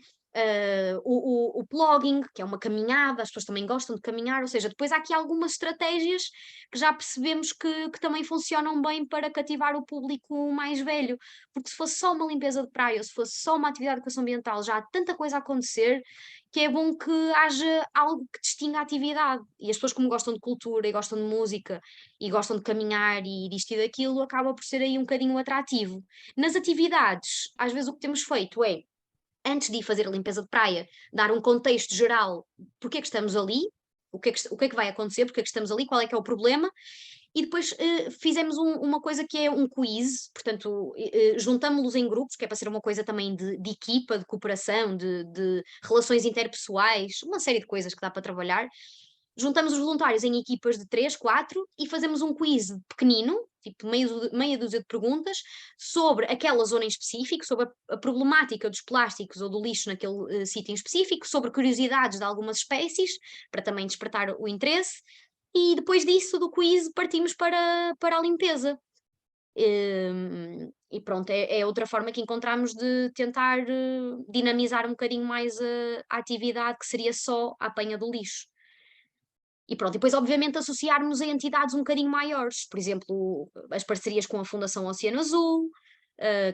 o plugging, que é uma caminhada, as pessoas também gostam de caminhar, ou seja, depois há aqui algumas estratégias que já percebemos que também funcionam bem para cativar o público mais velho, porque se fosse só uma limpeza de praia, ou se fosse só uma atividade de educação ambiental, já há tanta coisa a acontecer que é bom que haja algo que distinga a atividade. E as pessoas, como gostam de cultura e gostam de música e gostam de caminhar e disto e daquilo, acaba por ser aí um bocadinho atrativo. Nas atividades, às vezes o que temos feito é, antes de ir fazer a limpeza de praia, dar um contexto geral, porque é que estamos ali, o que é que vai acontecer, porque é que estamos ali, qual é que é o problema, e depois fizemos uma coisa que é um quiz, portanto, juntámos-los em grupos, que é para ser uma coisa também de equipa, de cooperação, de relações interpessoais, uma série de coisas que dá para trabalhar. Juntamos os voluntários em equipas de 3, 4 e fazemos um quiz pequenino, tipo meia dúzia de perguntas, sobre aquela zona em específico, sobre a problemática dos plásticos ou do lixo naquele sítio em específico, sobre curiosidades de algumas espécies, para também despertar o interesse, e depois disso, do quiz, partimos para a limpeza. E pronto, é outra forma que encontramos de tentar dinamizar um bocadinho mais a atividade, que seria só a apanha do lixo. E pronto, e depois obviamente associarmos a entidades um bocadinho maiores, por exemplo, as parcerias com a Fundação Oceano Azul,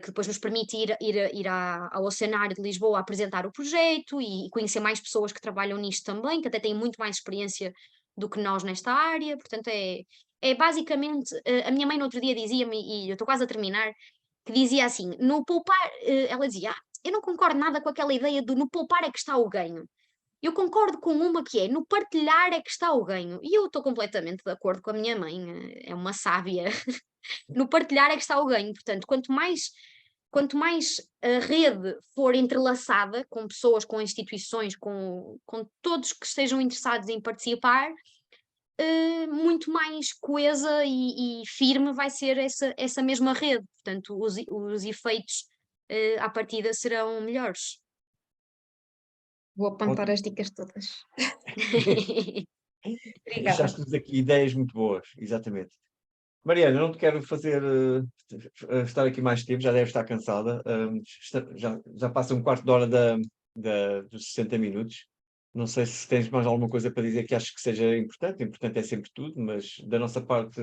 que depois nos permite ir ao Oceanário de Lisboa a apresentar o projeto e conhecer mais pessoas que trabalham nisto também, que até têm muito mais experiência do que nós nesta área, portanto é basicamente, a minha mãe no outro dia dizia-me, e eu estou quase a terminar, que dizia assim, no poupar, ela dizia, eu não concordo nada com aquela ideia de no poupar é que está o ganho. Eu concordo com uma que é, no partilhar é que está o ganho. E eu estou completamente de acordo com a minha mãe, é uma sábia. No partilhar é que está o ganho. Portanto, quanto mais a rede for entrelaçada com pessoas, com instituições, com todos que estejam interessados em participar, muito mais coesa e firme vai ser essa mesma rede. Portanto, os efeitos à partida serão melhores. Vou apontar as dicas todas. Obrigada. Deixaste-nos aqui ideias muito boas, exatamente. Mariana, não te quero fazer estar aqui mais tempo, já deve estar cansada. Já passa um quarto de hora dos 60 minutos. Não sei se tens mais alguma coisa para dizer que acho que seja importante. Importante é sempre tudo, mas da nossa parte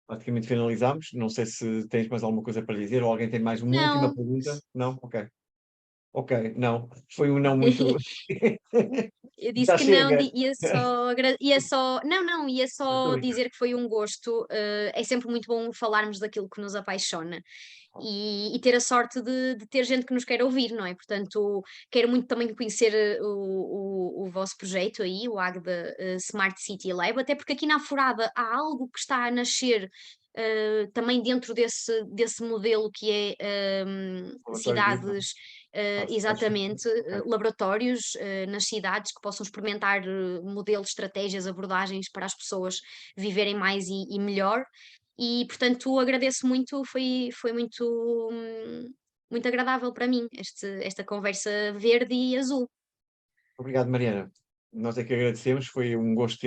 praticamente finalizámos. Não sei se tens mais alguma coisa para dizer ou alguém tem mais uma última Não, pergunta. Não? Ok. Ok, não. Foi um não muito. eu disse Já que não, chega. ia Estou a só brincar. dizer que foi um gosto. É sempre muito bom falarmos daquilo que nos apaixona e ter a sorte de ter gente que nos quer ouvir, não é? Portanto, quero muito também conhecer o vosso projeto aí, o Agda Smart City Lab, até porque aqui na Forada há algo que está a nascer. Também dentro desse modelo que é Laboratório de vida. cidades, Faz exatamente, sentido. Ok. laboratórios nas cidades que possam experimentar modelos, estratégias, abordagens para as pessoas viverem mais e melhor. E, portanto, agradeço muito, foi muito, muito agradável para mim esta conversa verde e azul. Obrigado, Mariana. Nós é que agradecemos. Foi um gosto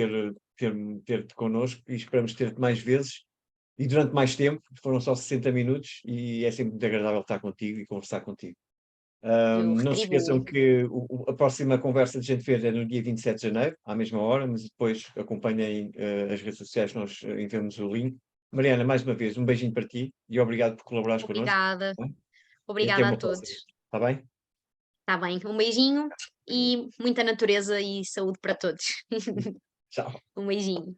ter-te connosco e esperamos ter-te mais vezes e durante mais tempo. Foram só 60 minutos e é sempre muito agradável estar contigo e conversar contigo. Eu Não se esqueçam retribuo. que a próxima conversa de Gente Verde é no dia 27 de janeiro, à mesma hora, mas depois acompanhem as redes sociais, nós enviamos o link. Mariana, mais uma vez, um beijinho para ti e obrigado por colaborares connosco. Obrigada. Tá bem? E até Obrigada a uma próxima. todos. Está bem? Está bem, um beijinho e muita natureza e saúde para todos. Tchau. Um beijinho.